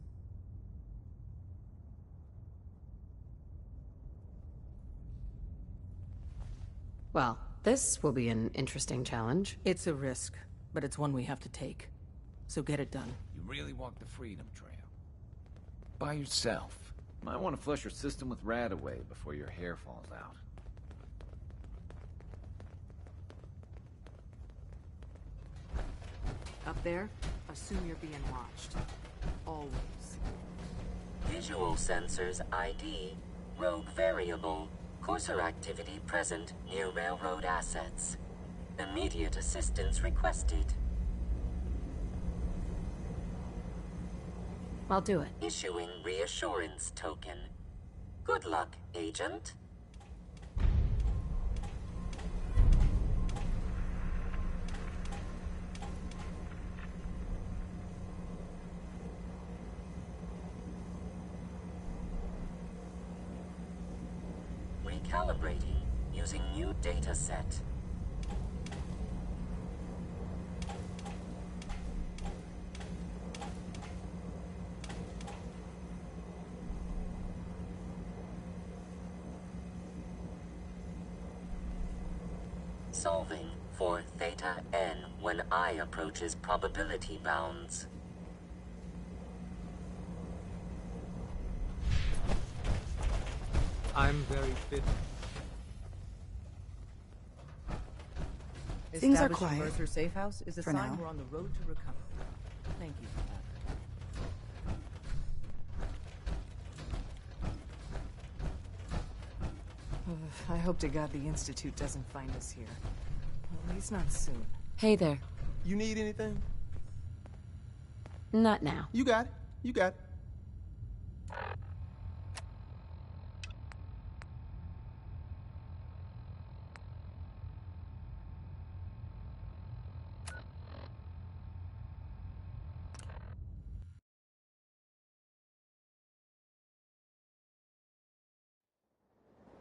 Well, this will be an interesting challenge. It's a risk, but it's one we have to take. So get it done. You really walk the Freedom Trail. By yourself. Might want to flush your system with Radaway before your hair falls out. Up there, assume you're being watched. Always. Visual sensors ID. Rogue variable. Courser activity present near railroad assets. Immediate assistance requested. I'll do it. Issuing reassurance token. Good luck, Agent. Recalibrating using new data set. Solving for Theta N when I approaches probability bounds. I'm very fit. Things are quiet. Mercer Safe House is a For sign now. we're on the road to recovery. Thank you for that. I hope to God the Institute doesn't find us here. Well, at least not soon. Hey there. You need anything? Not now. You got it. You got it.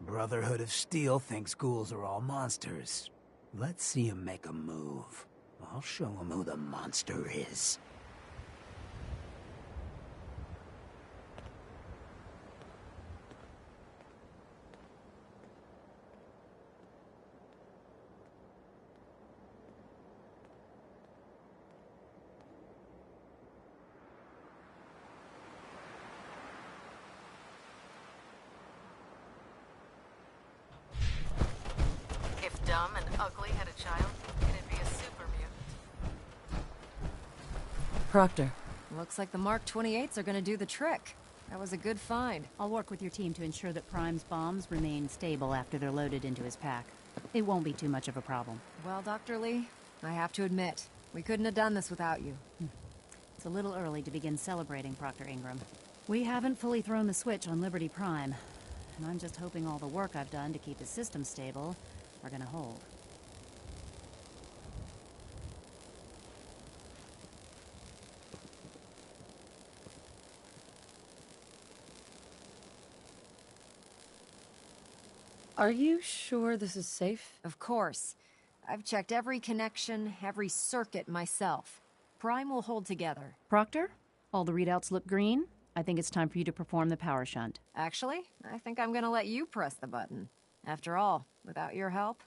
Brotherhood of Steel thinks ghouls are all monsters. Let's see him make a move. I'll show him who the monster is. If Dumb and Ugly had a child, it'd be a super mutant. Proctor. Looks like the Mark 28s are gonna do the trick. That was a good find. I'll work with your team to ensure that Prime's bombs remain stable after they're loaded into his pack. It won't be too much of a problem. Well, Dr. Lee, I have to admit, we couldn't have done this without you. It's a little early to begin celebrating, Proctor Ingram. We haven't fully thrown the switch on Liberty Prime, and I'm just hoping all the work I've done to keep his system stable are gonna hold. Are you sure this is safe? Of course. I've checked every connection, every circuit myself. Prime will hold together. Proctor, all the readouts look green. I think it's time for you to perform the power shunt. Actually, I think I'm gonna let you press the button. After all, without your help,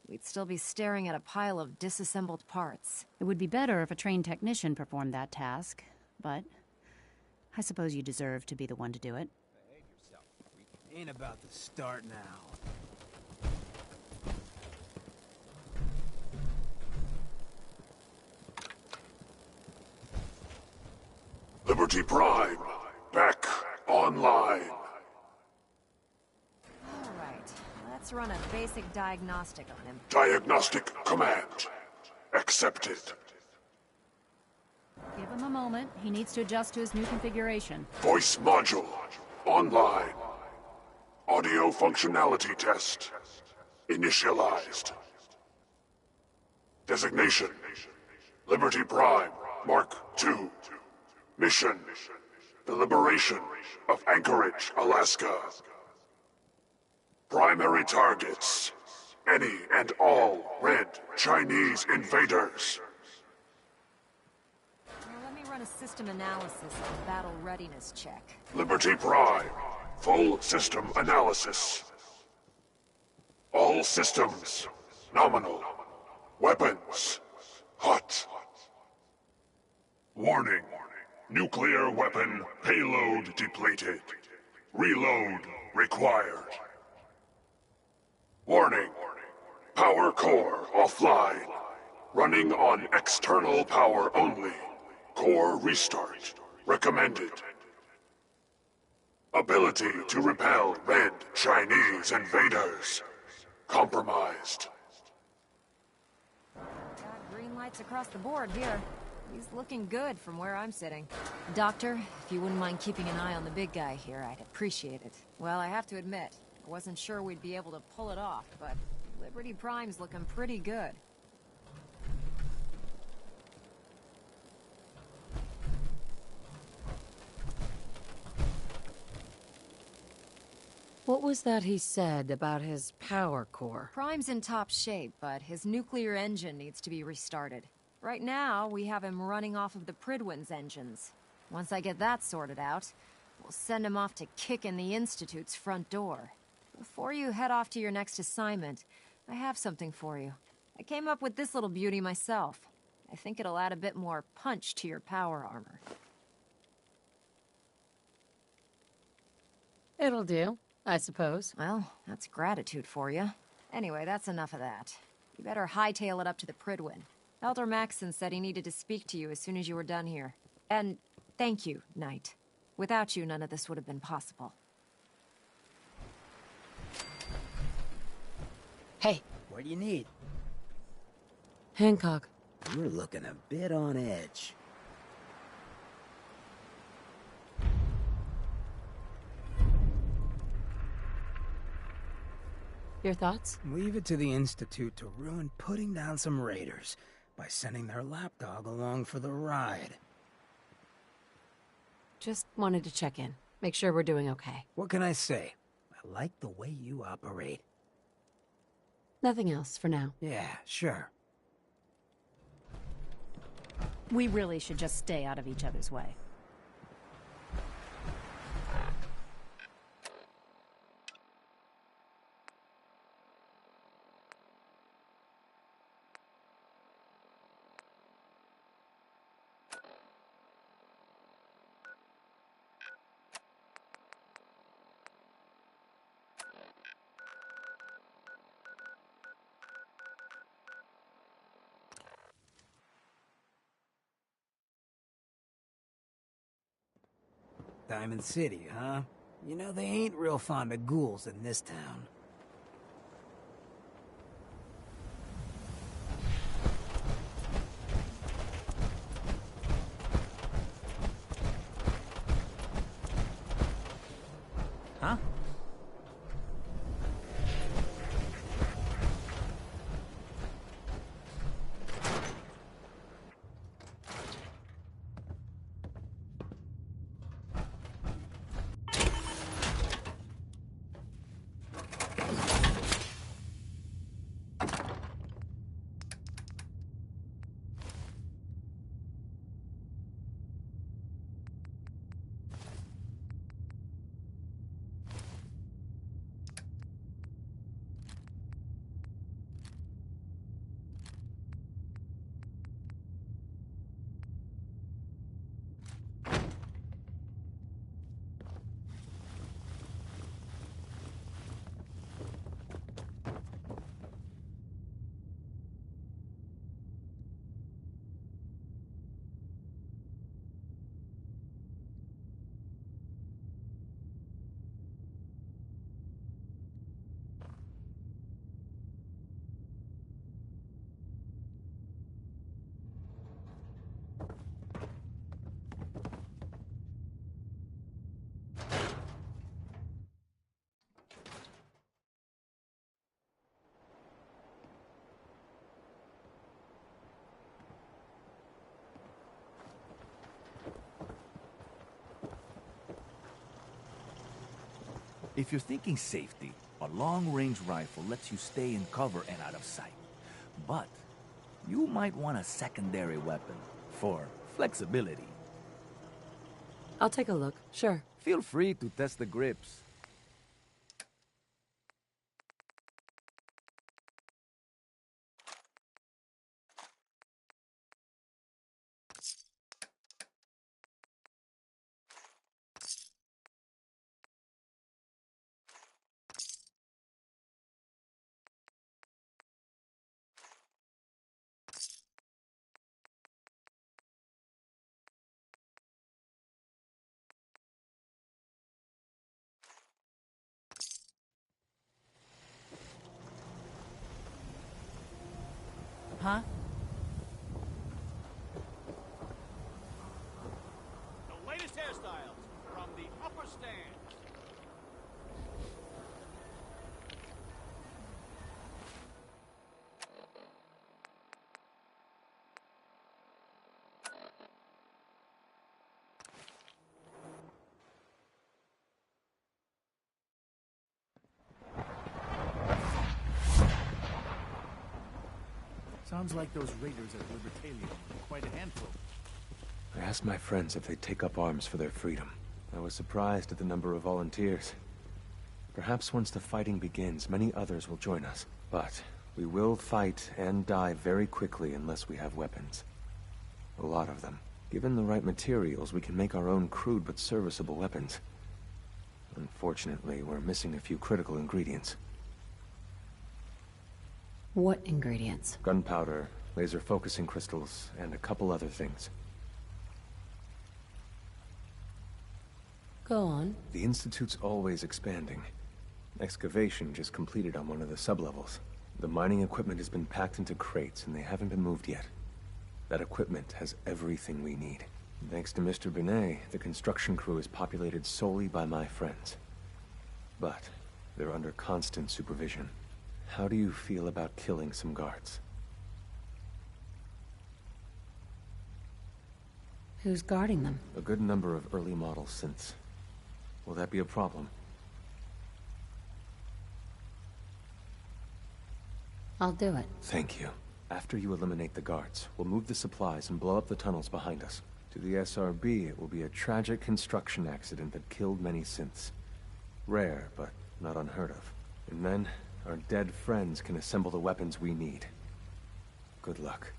we'd still be staring at a pile of disassembled parts. It would be better if a trained technician performed that task, but I suppose you deserve to be the one to do it. Ain't about to start now. Liberty Prime, back online. All right, let's run a basic diagnostic on him. Diagnostic command accepted. Give him a moment. He needs to adjust to his new configuration. Voice module online. Audio functionality test initialized. Designation: Liberty Prime Mark II. Mission: the liberation of Anchorage, Alaska. Primary targets: any and all red Chinese invaders. Now let me run a system analysis and battle readiness check. Liberty Prime, full system analysis. All systems nominal. Weapons hot. Warning. Nuclear weapon payload depleted. Reload required. Warning. Power core offline. Running on external power only. Core restart recommended. Ability to repel red Chinese invaders compromised. Got green lights across the board here. He's looking good from where I'm sitting. Doctor, if you wouldn't mind keeping an eye on the big guy here, I'd appreciate it. Well, I have to admit, I wasn't sure we'd be able to pull it off, but Liberty Prime's looking pretty good. What was that he said about his power core? Prime's in top shape, but his nuclear engine needs to be restarted. Right now, we have him running off of the Prydwen's engines. Once I get that sorted out, we'll send him off to kick in the Institute's front door. Before you head off to your next assignment, I have something for you. I came up with this little beauty myself. I think it'll add a bit more punch to your power armor. It'll do, I suppose. Well, that's gratitude for you. Anyway, that's enough of that. You better hightail it up to the Prydwen. Elder Maxson said he needed to speak to you as soon as you were done here. And thank you, Knight. Without you, none of this would have been possible. Hey. What do you need? Hancock. You're looking a bit on edge. Your thoughts? Leave it to the Institute to ruin putting down some raiders by sending their lapdog along for the ride. Just wanted to check in. Make sure we're doing okay. What can I say? I like the way you operate. Nothing else for now. Yeah, sure. We really should just stay out of each other's way. Diamond City, huh? You know, they ain't real fond of ghouls in this town. If you're thinking safety, a long-range rifle lets you stay in cover and out of sight. But you might want a secondary weapon for flexibility. I'll take a look, sure. Feel free to test the grips. Huh? The latest hairstyles from the upper stand. Sounds like those raiders at Libertalium are quite a handful. I asked my friends if they'd take up arms for their freedom. I was surprised at the number of volunteers. Perhaps once the fighting begins, many others will join us. But we will fight and die very quickly unless we have weapons. A lot of them. Given the right materials, we can make our own crude but serviceable weapons. Unfortunately, we're missing a few critical ingredients. What ingredients? Gunpowder, laser focusing crystals, and a couple other things. Go on. The Institute's always expanding. Excavation just completed on one of the sublevels. The mining equipment has been packed into crates, and they haven't been moved yet. That equipment has everything we need. Thanks to Mr. Binet, the construction crew is populated solely by my friends. But they're under constant supervision. How do you feel about killing some guards? Who's guarding them? A good number of early model synths. Will that be a problem? I'll do it. Thank you. After you eliminate the guards, we'll move the supplies and blow up the tunnels behind us. To the SRB, it will be a tragic construction accident that killed many synths. Rare, but not unheard of. And then, our dead friends can assemble the weapons we need. Good luck.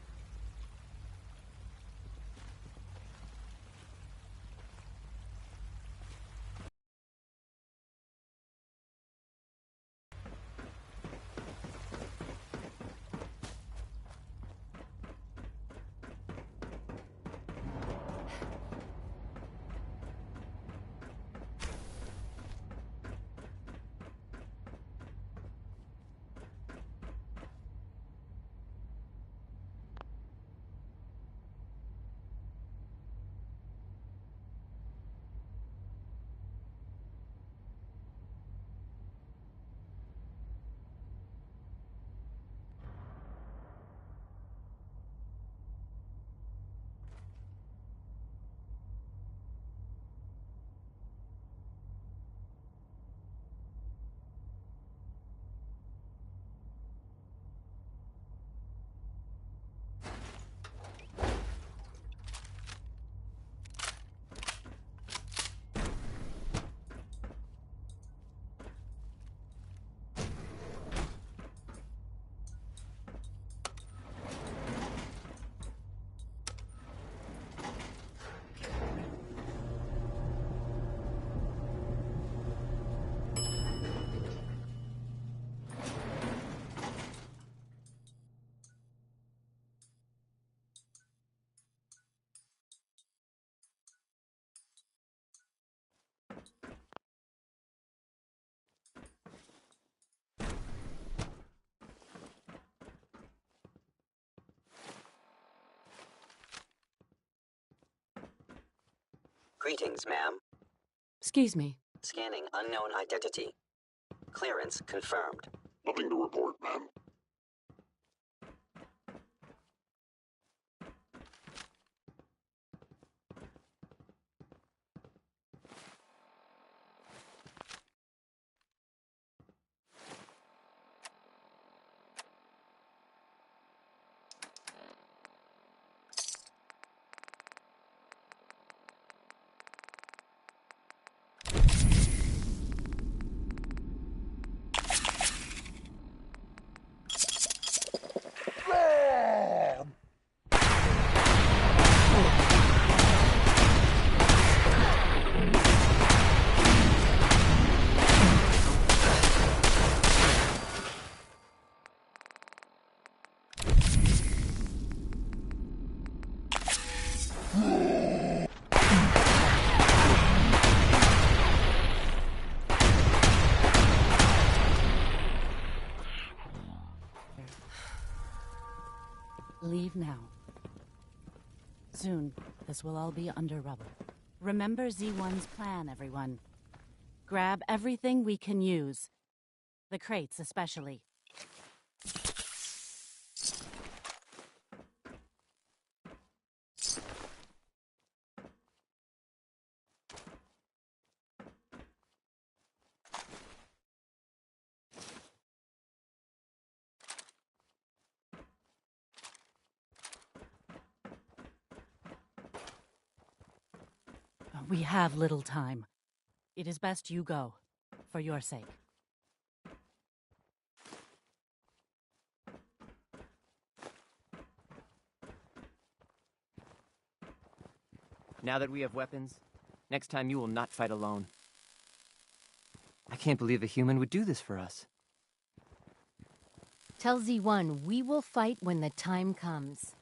Greetings, ma'am. Excuse me. Scanning unknown identity. Clearance confirmed. Nothing to report, ma'am. now. Soon, this will all be under rubble. Remember Z1's plan, everyone. Grab everything we can use. The crates, especially. We have little time. It is best you go, for your sake. Now that we have weapons, next time you will not fight alone. I can't believe a human would do this for us. Tell Z1 we will fight when the time comes.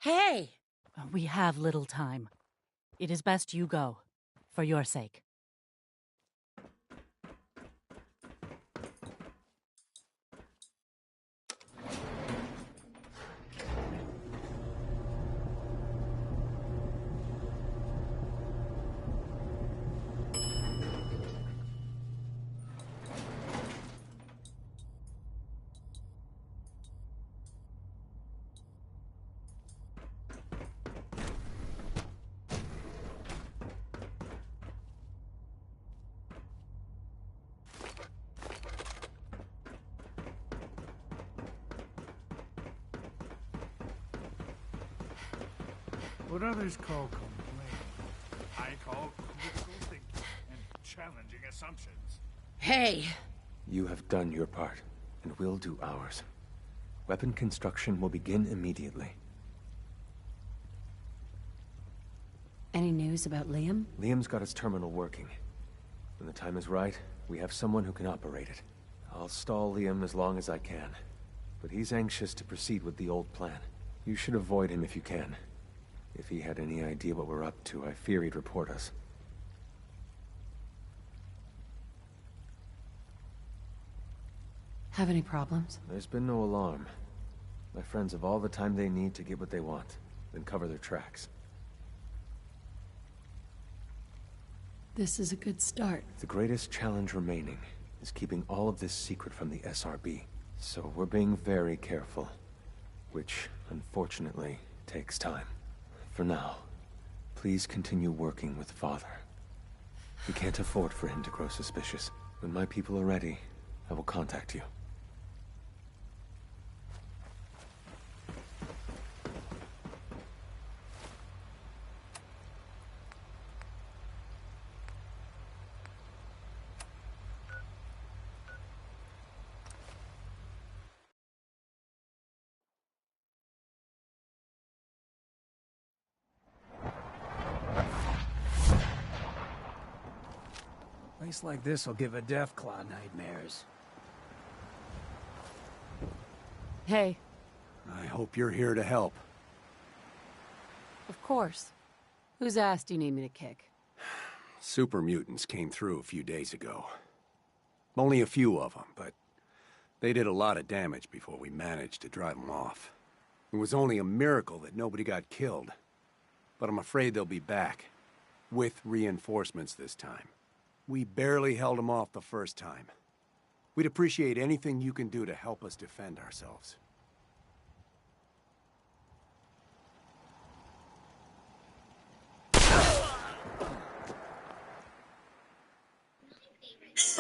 Hey! We have little time. It is best you go, for your sake. What others call complaining, I call critical thinking and challenging assumptions. Hey! You have done your part, and we'll do ours. Weapon construction will begin immediately. Any news about Liam? Liam's got his terminal working. When the time is right, we have someone who can operate it. I'll stall Liam as long as I can, but he's anxious to proceed with the old plan. You should avoid him if you can. If he had any idea what we're up to, I fear he'd report us. Have any problems? There's been no alarm. My friends have all the time they need to get what they want, then cover their tracks. This is a good start. The greatest challenge remaining is keeping all of this secret from the SRB. So we're being very careful, which, unfortunately, takes time. For now, please continue working with Father. We can't afford for him to grow suspicious. When my people are ready, I will contact you. A place like this will give a Deathclaw nightmares. Hey. I hope you're here to help. Of course. Whose ass do you need me to kick? Super mutants came through a few days ago. Only a few of them, but they did a lot of damage before we managed to drive them off. It was only a miracle that nobody got killed. But I'm afraid they'll be back. With reinforcements this time. We barely held them off the first time. We'd appreciate anything you can do to help us defend ourselves.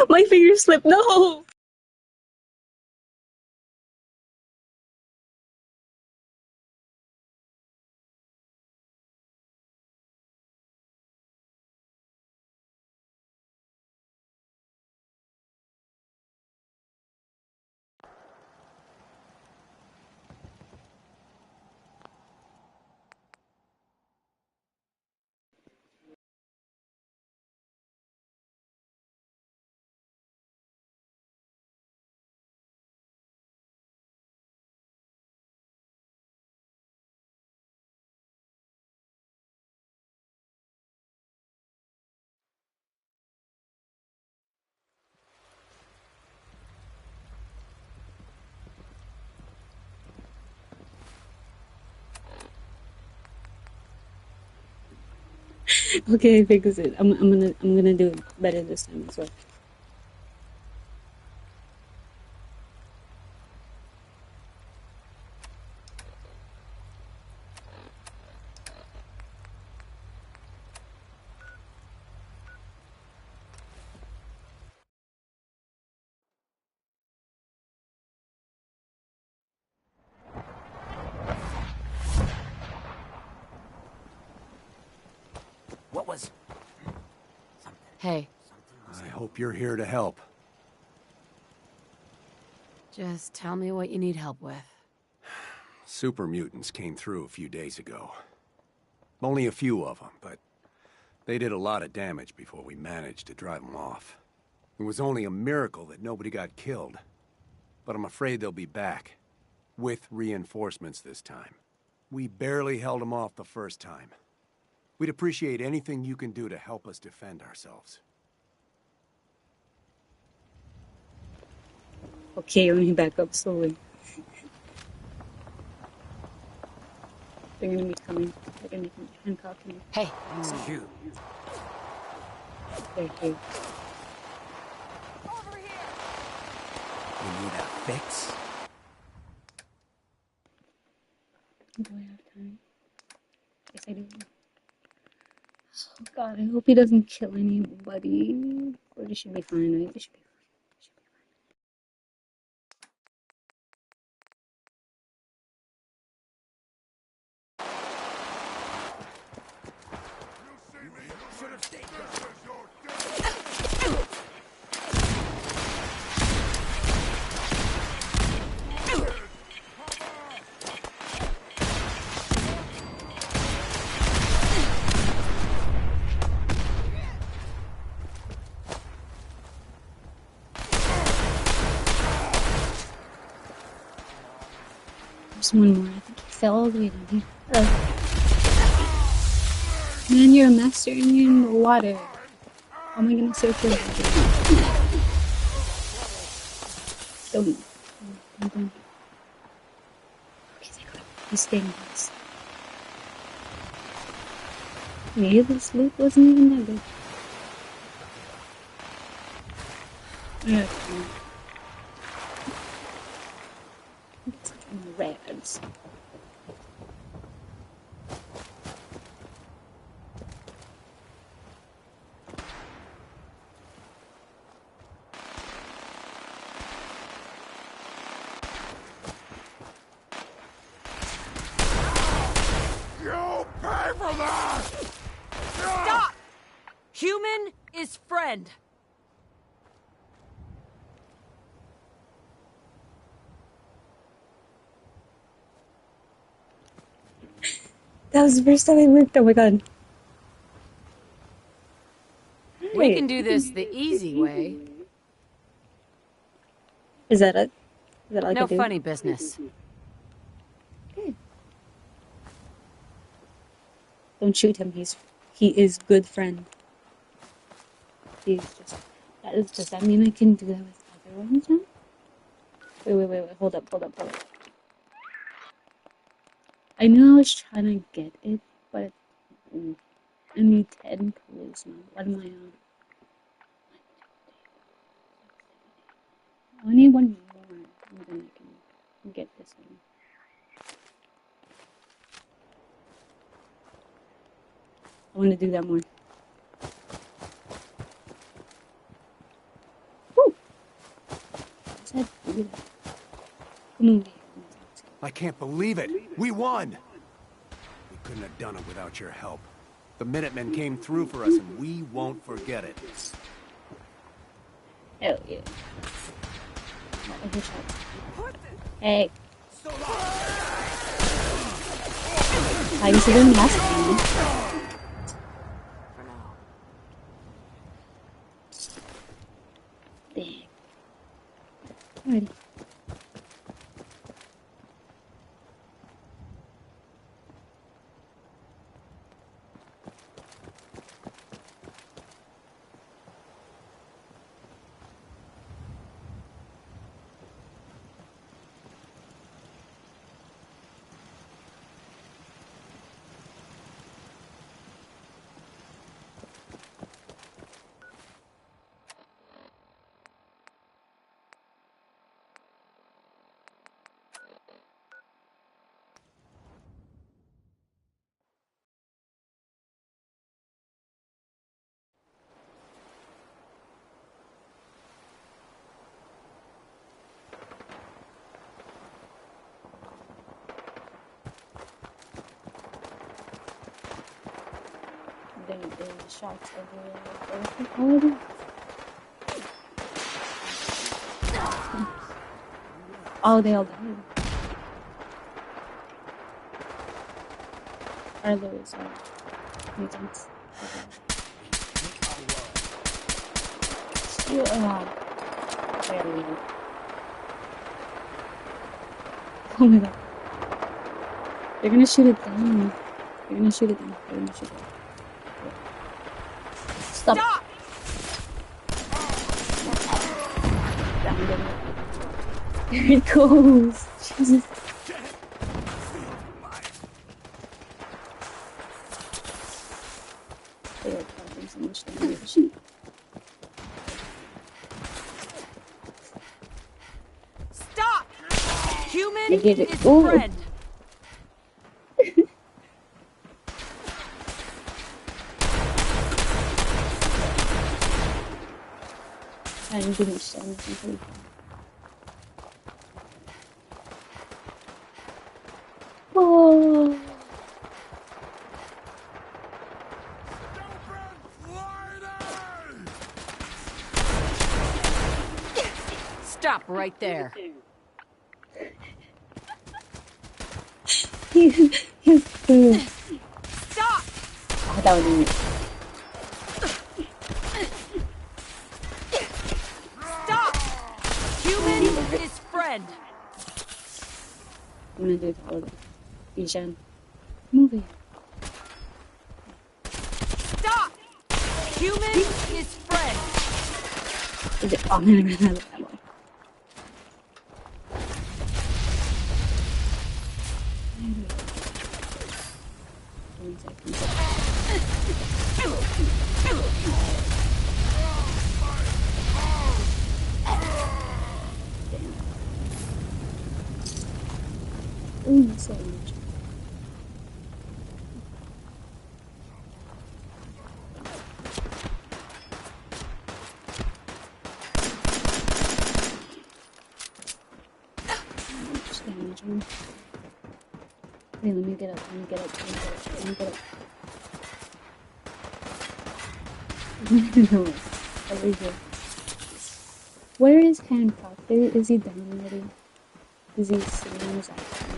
My finger slipped. No! Okay, fix it. I'm gonna do it better this time as well. What was... Hey, I hope you're here to help. just tell me what you need help with. Super mutants came through a few days ago. Only a few of them, but they did a lot of damage before we managed to drive them off. It was only a miracle that nobody got killed. But I'm afraid they'll be back. With reinforcements this time. We barely held them off the first time. We'd appreciate anything you can do to help us defend ourselves. Okay, let me back up slowly. They're gonna be coming. They're gonna be handcuffing me. Hey. Shoot. Okay. You need a fix? Do I have time? Yes, I do. Oh god, I hope he doesn't kill anybody. Or they should be fine, right? They should be fine. There's one more. I think he fell all the way down here. Man, you're a master and you're in the water. How am I gonna surf your water? Don't. Okay, thank God. He's staying with us. Maybe this loot wasn't even that good. Yeah. Reds. You'll pay for that! Stop! Human is friend. That was the first time I worked. Oh my god. We can do this the easy way. Is that it? Is that all I No can do? funny business. Don't shoot him. He is good friend. He's just. Does that mean I can do that with other ones now? Wait. Hold up. I knew I was trying to get it, but I need 10 clues now. What am I on? I need one more, and then I can get this one. I want to do that more. Woo! I said do that. Come over here. I can't believe it! We won! We couldn't have done it without your help. The Minutemen came through for us, and we won't forget it. Hell yeah. Hey. I guess I didn't ask me. Dang. Alrighty. there's shots everywhere. What's it called? Oh, they all died. Are those mutants? Okay. Barely. Oh my god. They're gonna shoot it down. They're gonna shoot it down. They're gonna shoot it down. Stop! Down, down. There it goes! Jesus. They are causing so much damage. Stop! Human I get it. is Oh. friend. I'm getting stunned. Oh. Stop right there. He's good. Stop! Oh, that would be me. Stop! Human is friend. I'm gonna do it all of it. Bijan. Move it. Stop! Human is friend. Is it? Oh, man, I ran out of ammo. Ooh, so much. Just damage him. Wait, let me get up, let me get up, let me get up, let me get up. I don't even know. Over here. Where is Hancock? Is he down already? Is he sitting on his iPhone?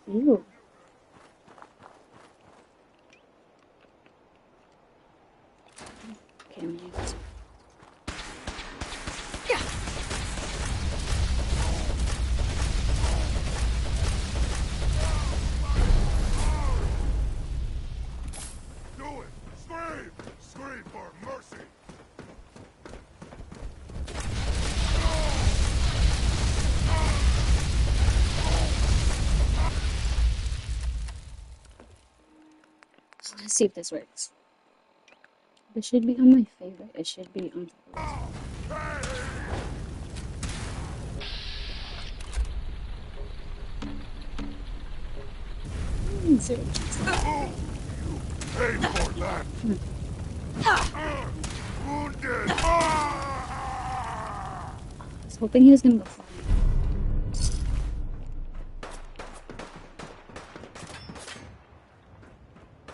Ew. Okay, I'm used to. Do it! Scream! Scream for mercy! So let's see if this works. This should be on my favorite. It should be on top of this. Zero chance. Pay for that! Wounded! I was hoping he was gonna go flying.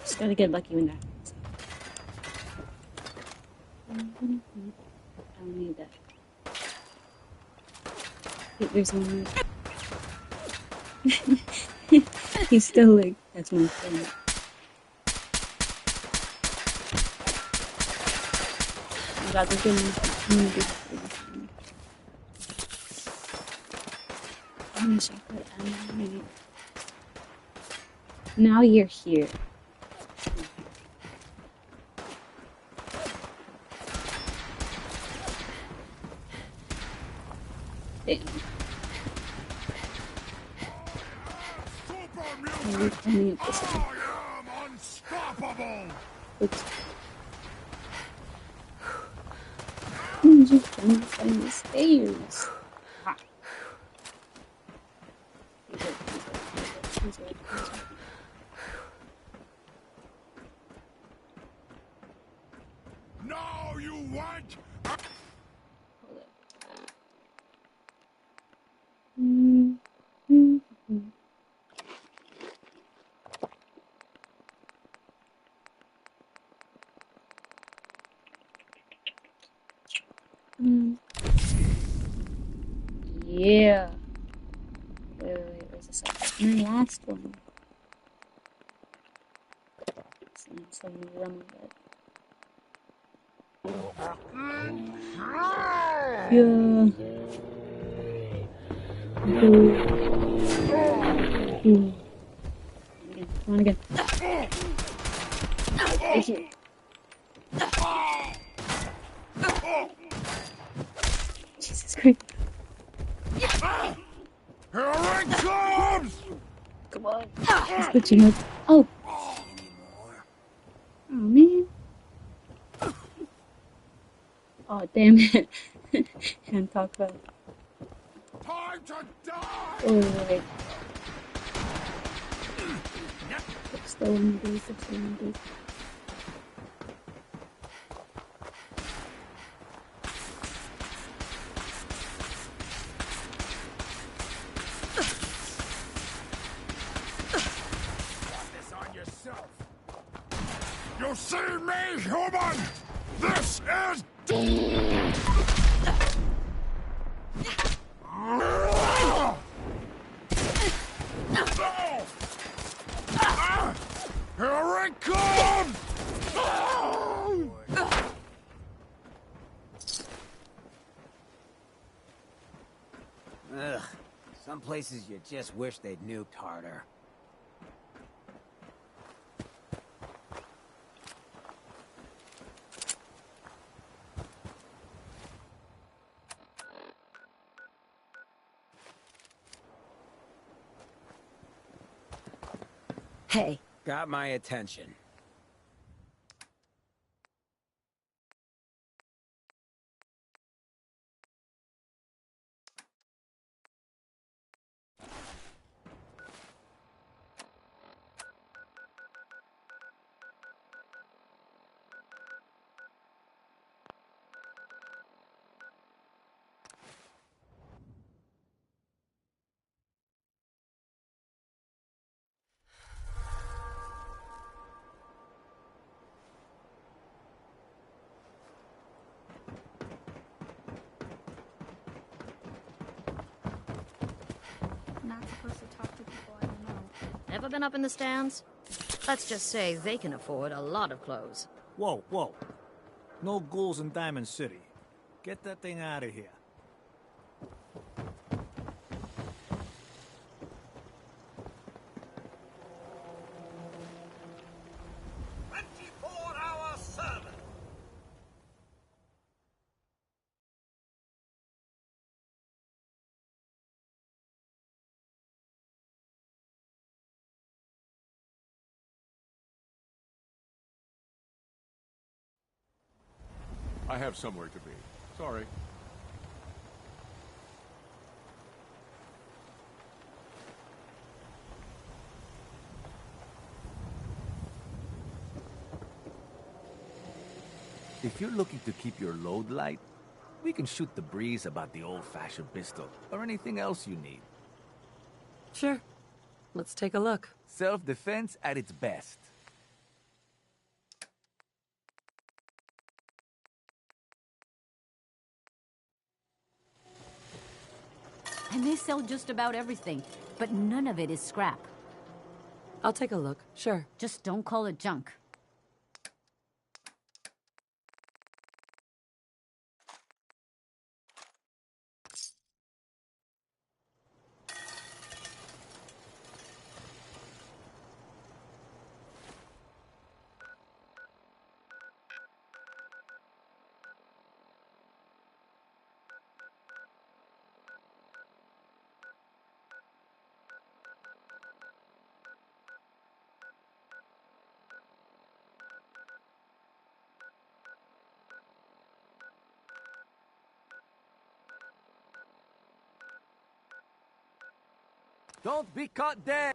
Just gotta get lucky when that happens. I don't need that. Wait, there's one more. He's still like, that's my friend. Oh my god, they're getting chocolate ammo. Now you're here. Damn. I need this one. Unstoppable! Oops. You just can't find the stairs. Ha. He's right. Now you want? Hold up. Mm-hmm. Yeah. Wait, where's the second? And the last one. Some rum of it. Yeah. Come on again. Thank you. Jesus Christ. Here it comes! Come on. He's glitching up. Oh. Oh, man. Oh, damn it. Can't talk about it. Time to die! Oh, wait. Still in base, still in base. You see me, human? This is... Here it comes! Ugh. Some places you just wish they'd nuked harder. Hey. Got my attention. Not supposed to talk to people I don't know. Ever been up in the stands? Let's just say they can afford a lot of clothes. Whoa, whoa. No ghouls in Diamond City. Get that thing out of here. I have somewhere to be. Sorry. If you're looking to keep your load light, we can shoot the breeze about the old-fashioned pistol, or anything else you need. Sure. Let's take a look. Self-defense at its best. And they sell just about everything, but none of it is scrap. I'll take a look, sure. Just don't call it junk. Don't be caught dead!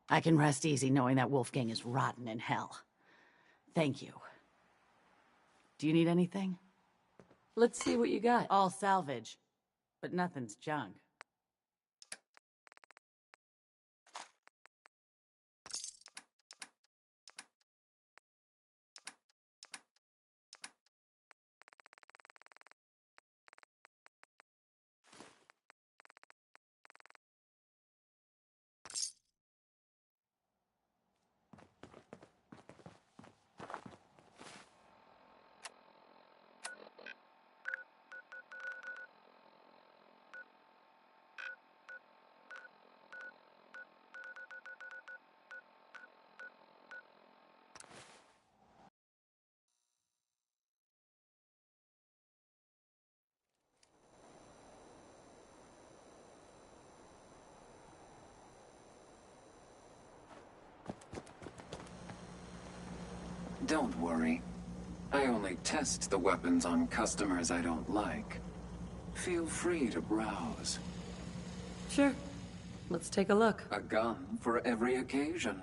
I can rest easy knowing that Wolfgang is rotten in hell. Thank you. Do you need anything? Let's see what you got. All salvage, but nothing's junk. Don't worry. I only test the weapons on customers I don't like. Feel free to browse. Sure. Let's take a look. A gun for every occasion.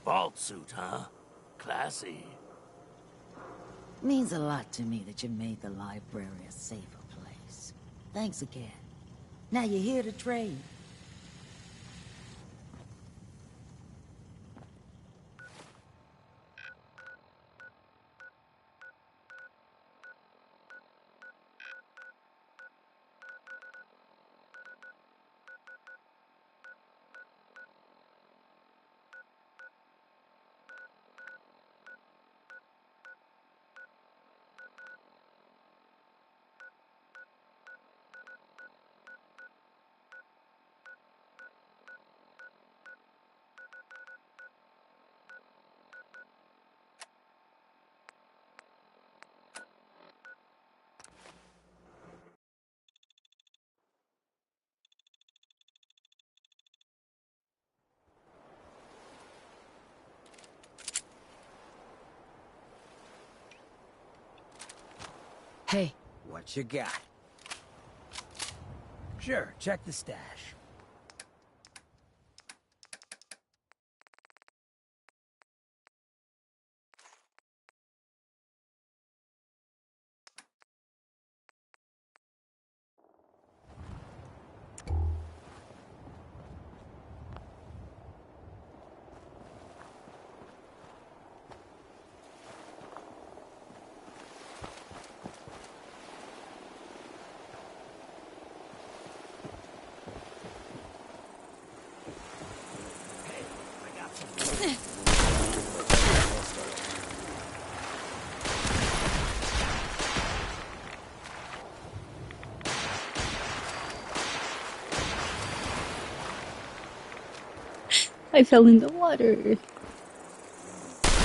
Vault suit, huh? Classy. Means a lot to me that you made the library a safer place. Thanks again. Now you're here to trade. Hey. What you got? Sure, check the stash. I fell in the water.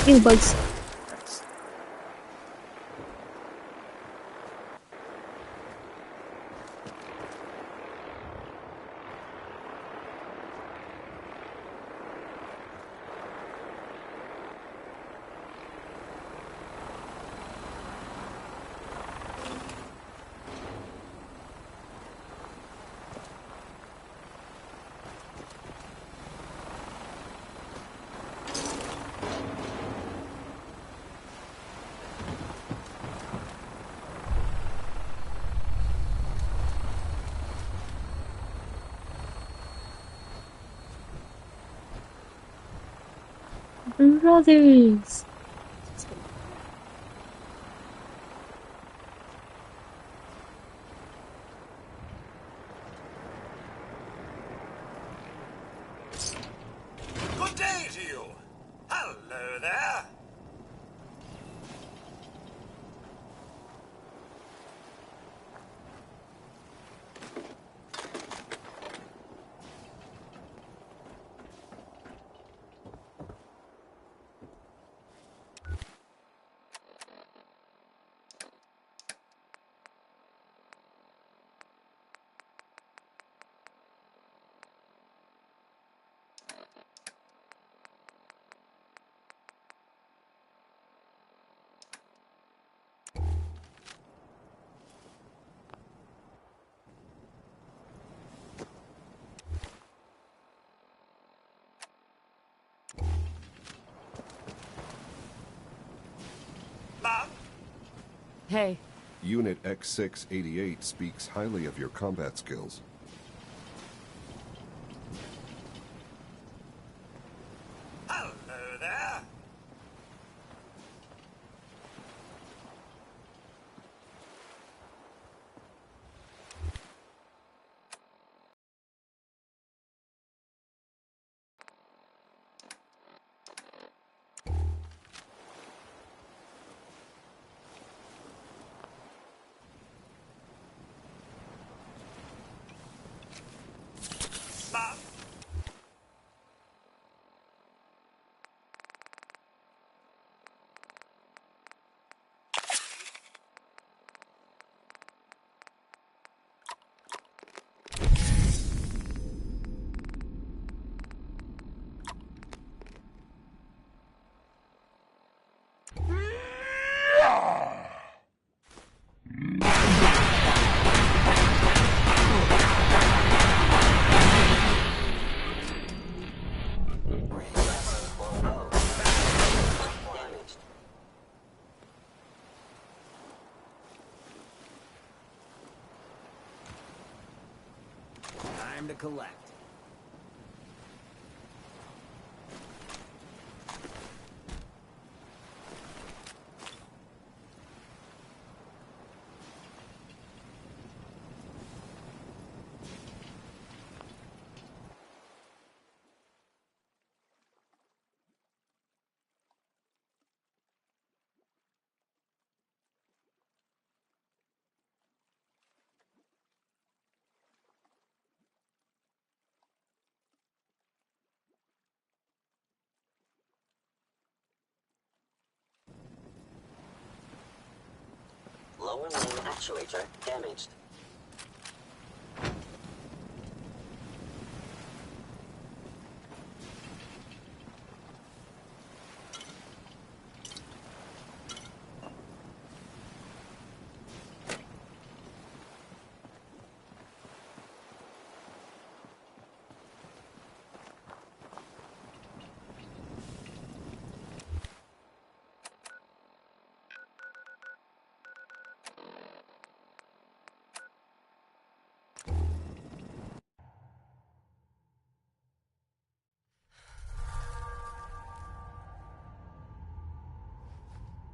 Ew, bugs. Brothers. Good day to you. Hello there. Hey. Unit X688 speaks highly of your combat skills. Hello there. Time to collect. Lower lane actuator damaged.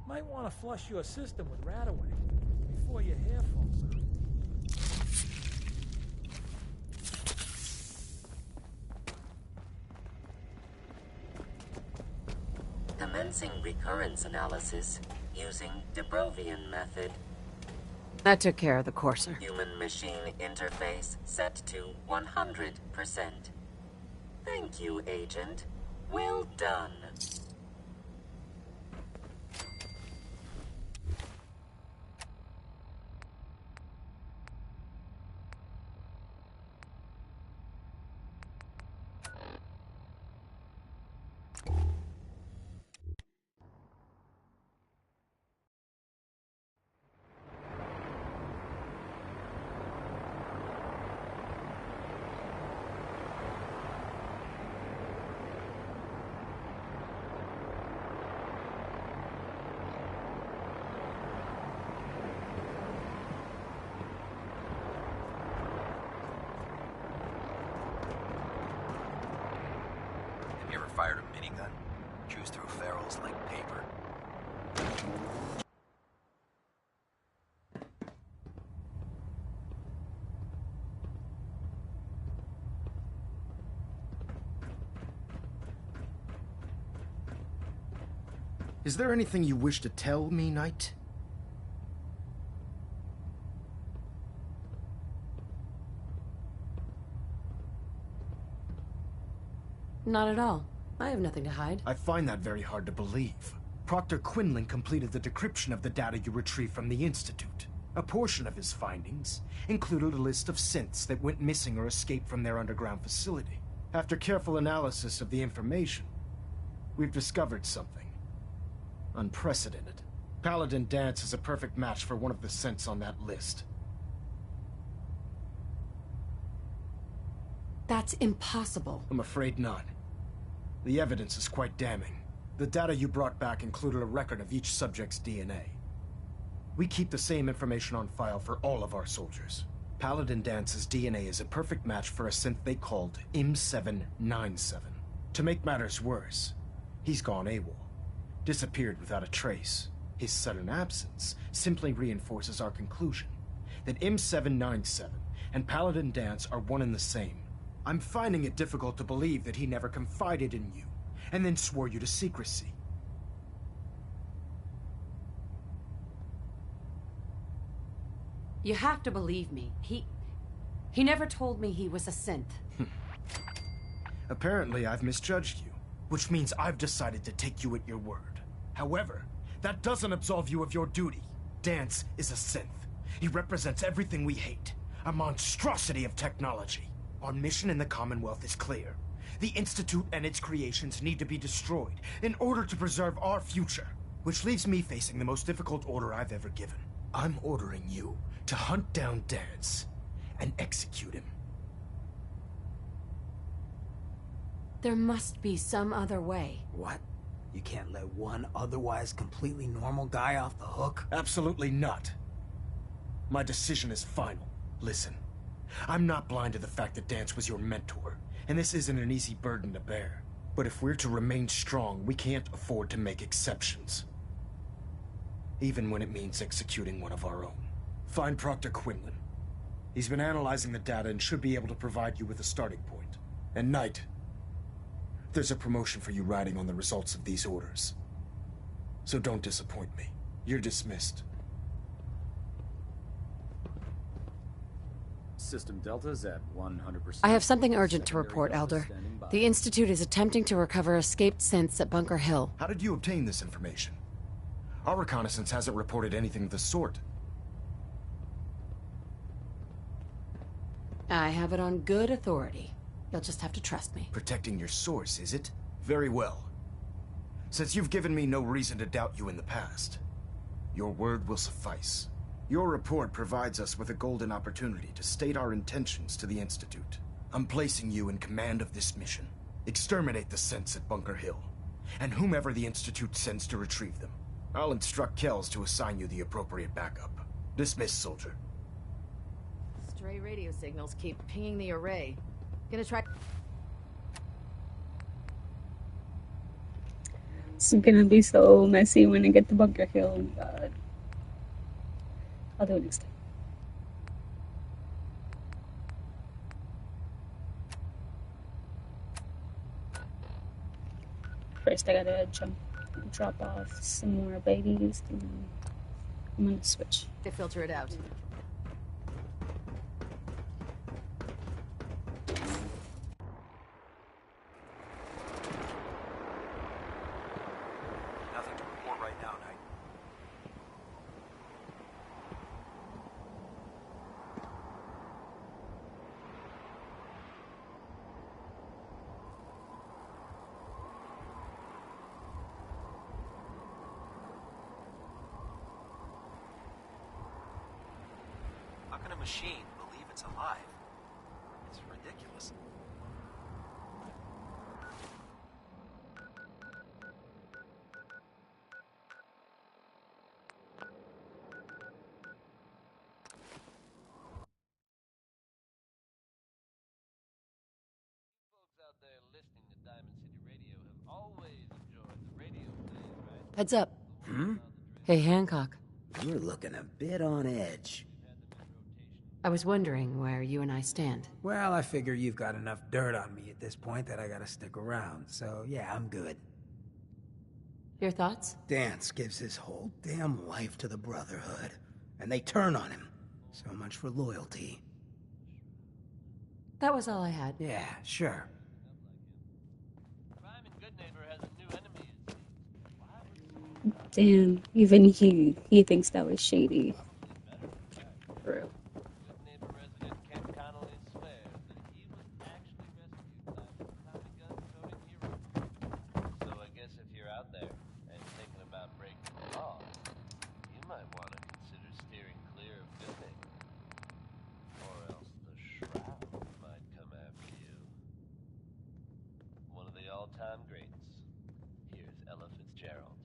Might want to flush your system with Radaway before your hair falls out. Commencing recurrence analysis using Dubrovian method. That took care of the courser. Human-machine interface set to 100%. Thank you, Agent. Well done. You ever fired a minigun? Chews through ferrules like paper. Is there anything you wish to tell me, Knight? Not at all. I have nothing to hide. I find that very hard to believe. Proctor Quinlan completed the decryption of the data you retrieved from the Institute. A portion of his findings included a list of synths that went missing or escaped from their underground facility. After careful analysis of the information, we've discovered something unprecedented. Paladin Danse is a perfect match for one of the synths on that list. That's impossible. I'm afraid not. The evidence is quite damning. The data you brought back included a record of each subject's DNA. We keep the same information on file for all of our soldiers. Paladin Dance's DNA is a perfect match for a synth they called M797. To make matters worse, he's gone AWOL. Disappeared without a trace. His sudden absence simply reinforces our conclusion that M797 and Paladin Dance are one and the same. I'm finding it difficult to believe that he never confided in you, and then swore you to secrecy. You have to believe me. He never told me he was a synth. Apparently, I've misjudged you, which means I've decided to take you at your word. However, that doesn't absolve you of your duty. Dance is a synth. He represents everything we hate, a monstrosity of technology. Our mission in the Commonwealth is clear. The Institute and its creations need to be destroyed in order to preserve our future, which leaves me facing the most difficult order I've ever given. I'm ordering you to hunt down Dance and execute him. There must be some other way. What? You can't let one otherwise completely normal guy off the hook? Absolutely not. My decision is final. Listen, I'm not blind to the fact that Dance was your mentor, and this isn't an easy burden to bear. But if we're to remain strong, we can't afford to make exceptions. Even when it means executing one of our own. Find Proctor Quinlan. He's been analyzing the data and should be able to provide you with a starting point. And Knight, there's a promotion for you riding on the results of these orders. So don't disappoint me. You're dismissed. System Delta's at 100%. I have something urgent to report, Elder. The Institute is attempting to recover escaped synths at Bunker Hill. How did you obtain this information? Our reconnaissance hasn't reported anything of the sort. I have it on good authority. You'll just have to trust me. Protecting your source, is it? Very well. Since you've given me no reason to doubt you in the past, your word will suffice. Your report provides us with a golden opportunity to state our intentions to the Institute. I'm placing you in command of this mission. Exterminate the synths at Bunker Hill, and whomever the Institute sends to retrieve them. I'll instruct Kells to assign you the appropriate backup. Dismiss, soldier. Stray radio signals keep pinging the array. Gonna try... It's gonna be so messy when I get to Bunker Hill. God. I'll do it next time. First, I gotta drop off some more babies, and then I'm gonna switch. They filter it out. Nothing to report right now, Knight. How can a machine believe it's alive? It's ridiculous. Heads up. Hmm? Hey, Hancock. You're looking a bit on edge. I was wondering where you and I stand. Well, I figure you've got enough dirt on me at this point that I gotta stick around, so yeah, I'm good. Your thoughts? Dance gives his whole damn life to the Brotherhood, and they turn on him. So much for loyalty. That was all I had. Yeah, sure. Damn, even he thinks that was shady. True. So I guess if you're out there and thinking about breaking the law, you might want to consider steering clear of Goodneighbor. Or else the Shroud might come after you. One of the all-time greats. Here's Ella Gerald.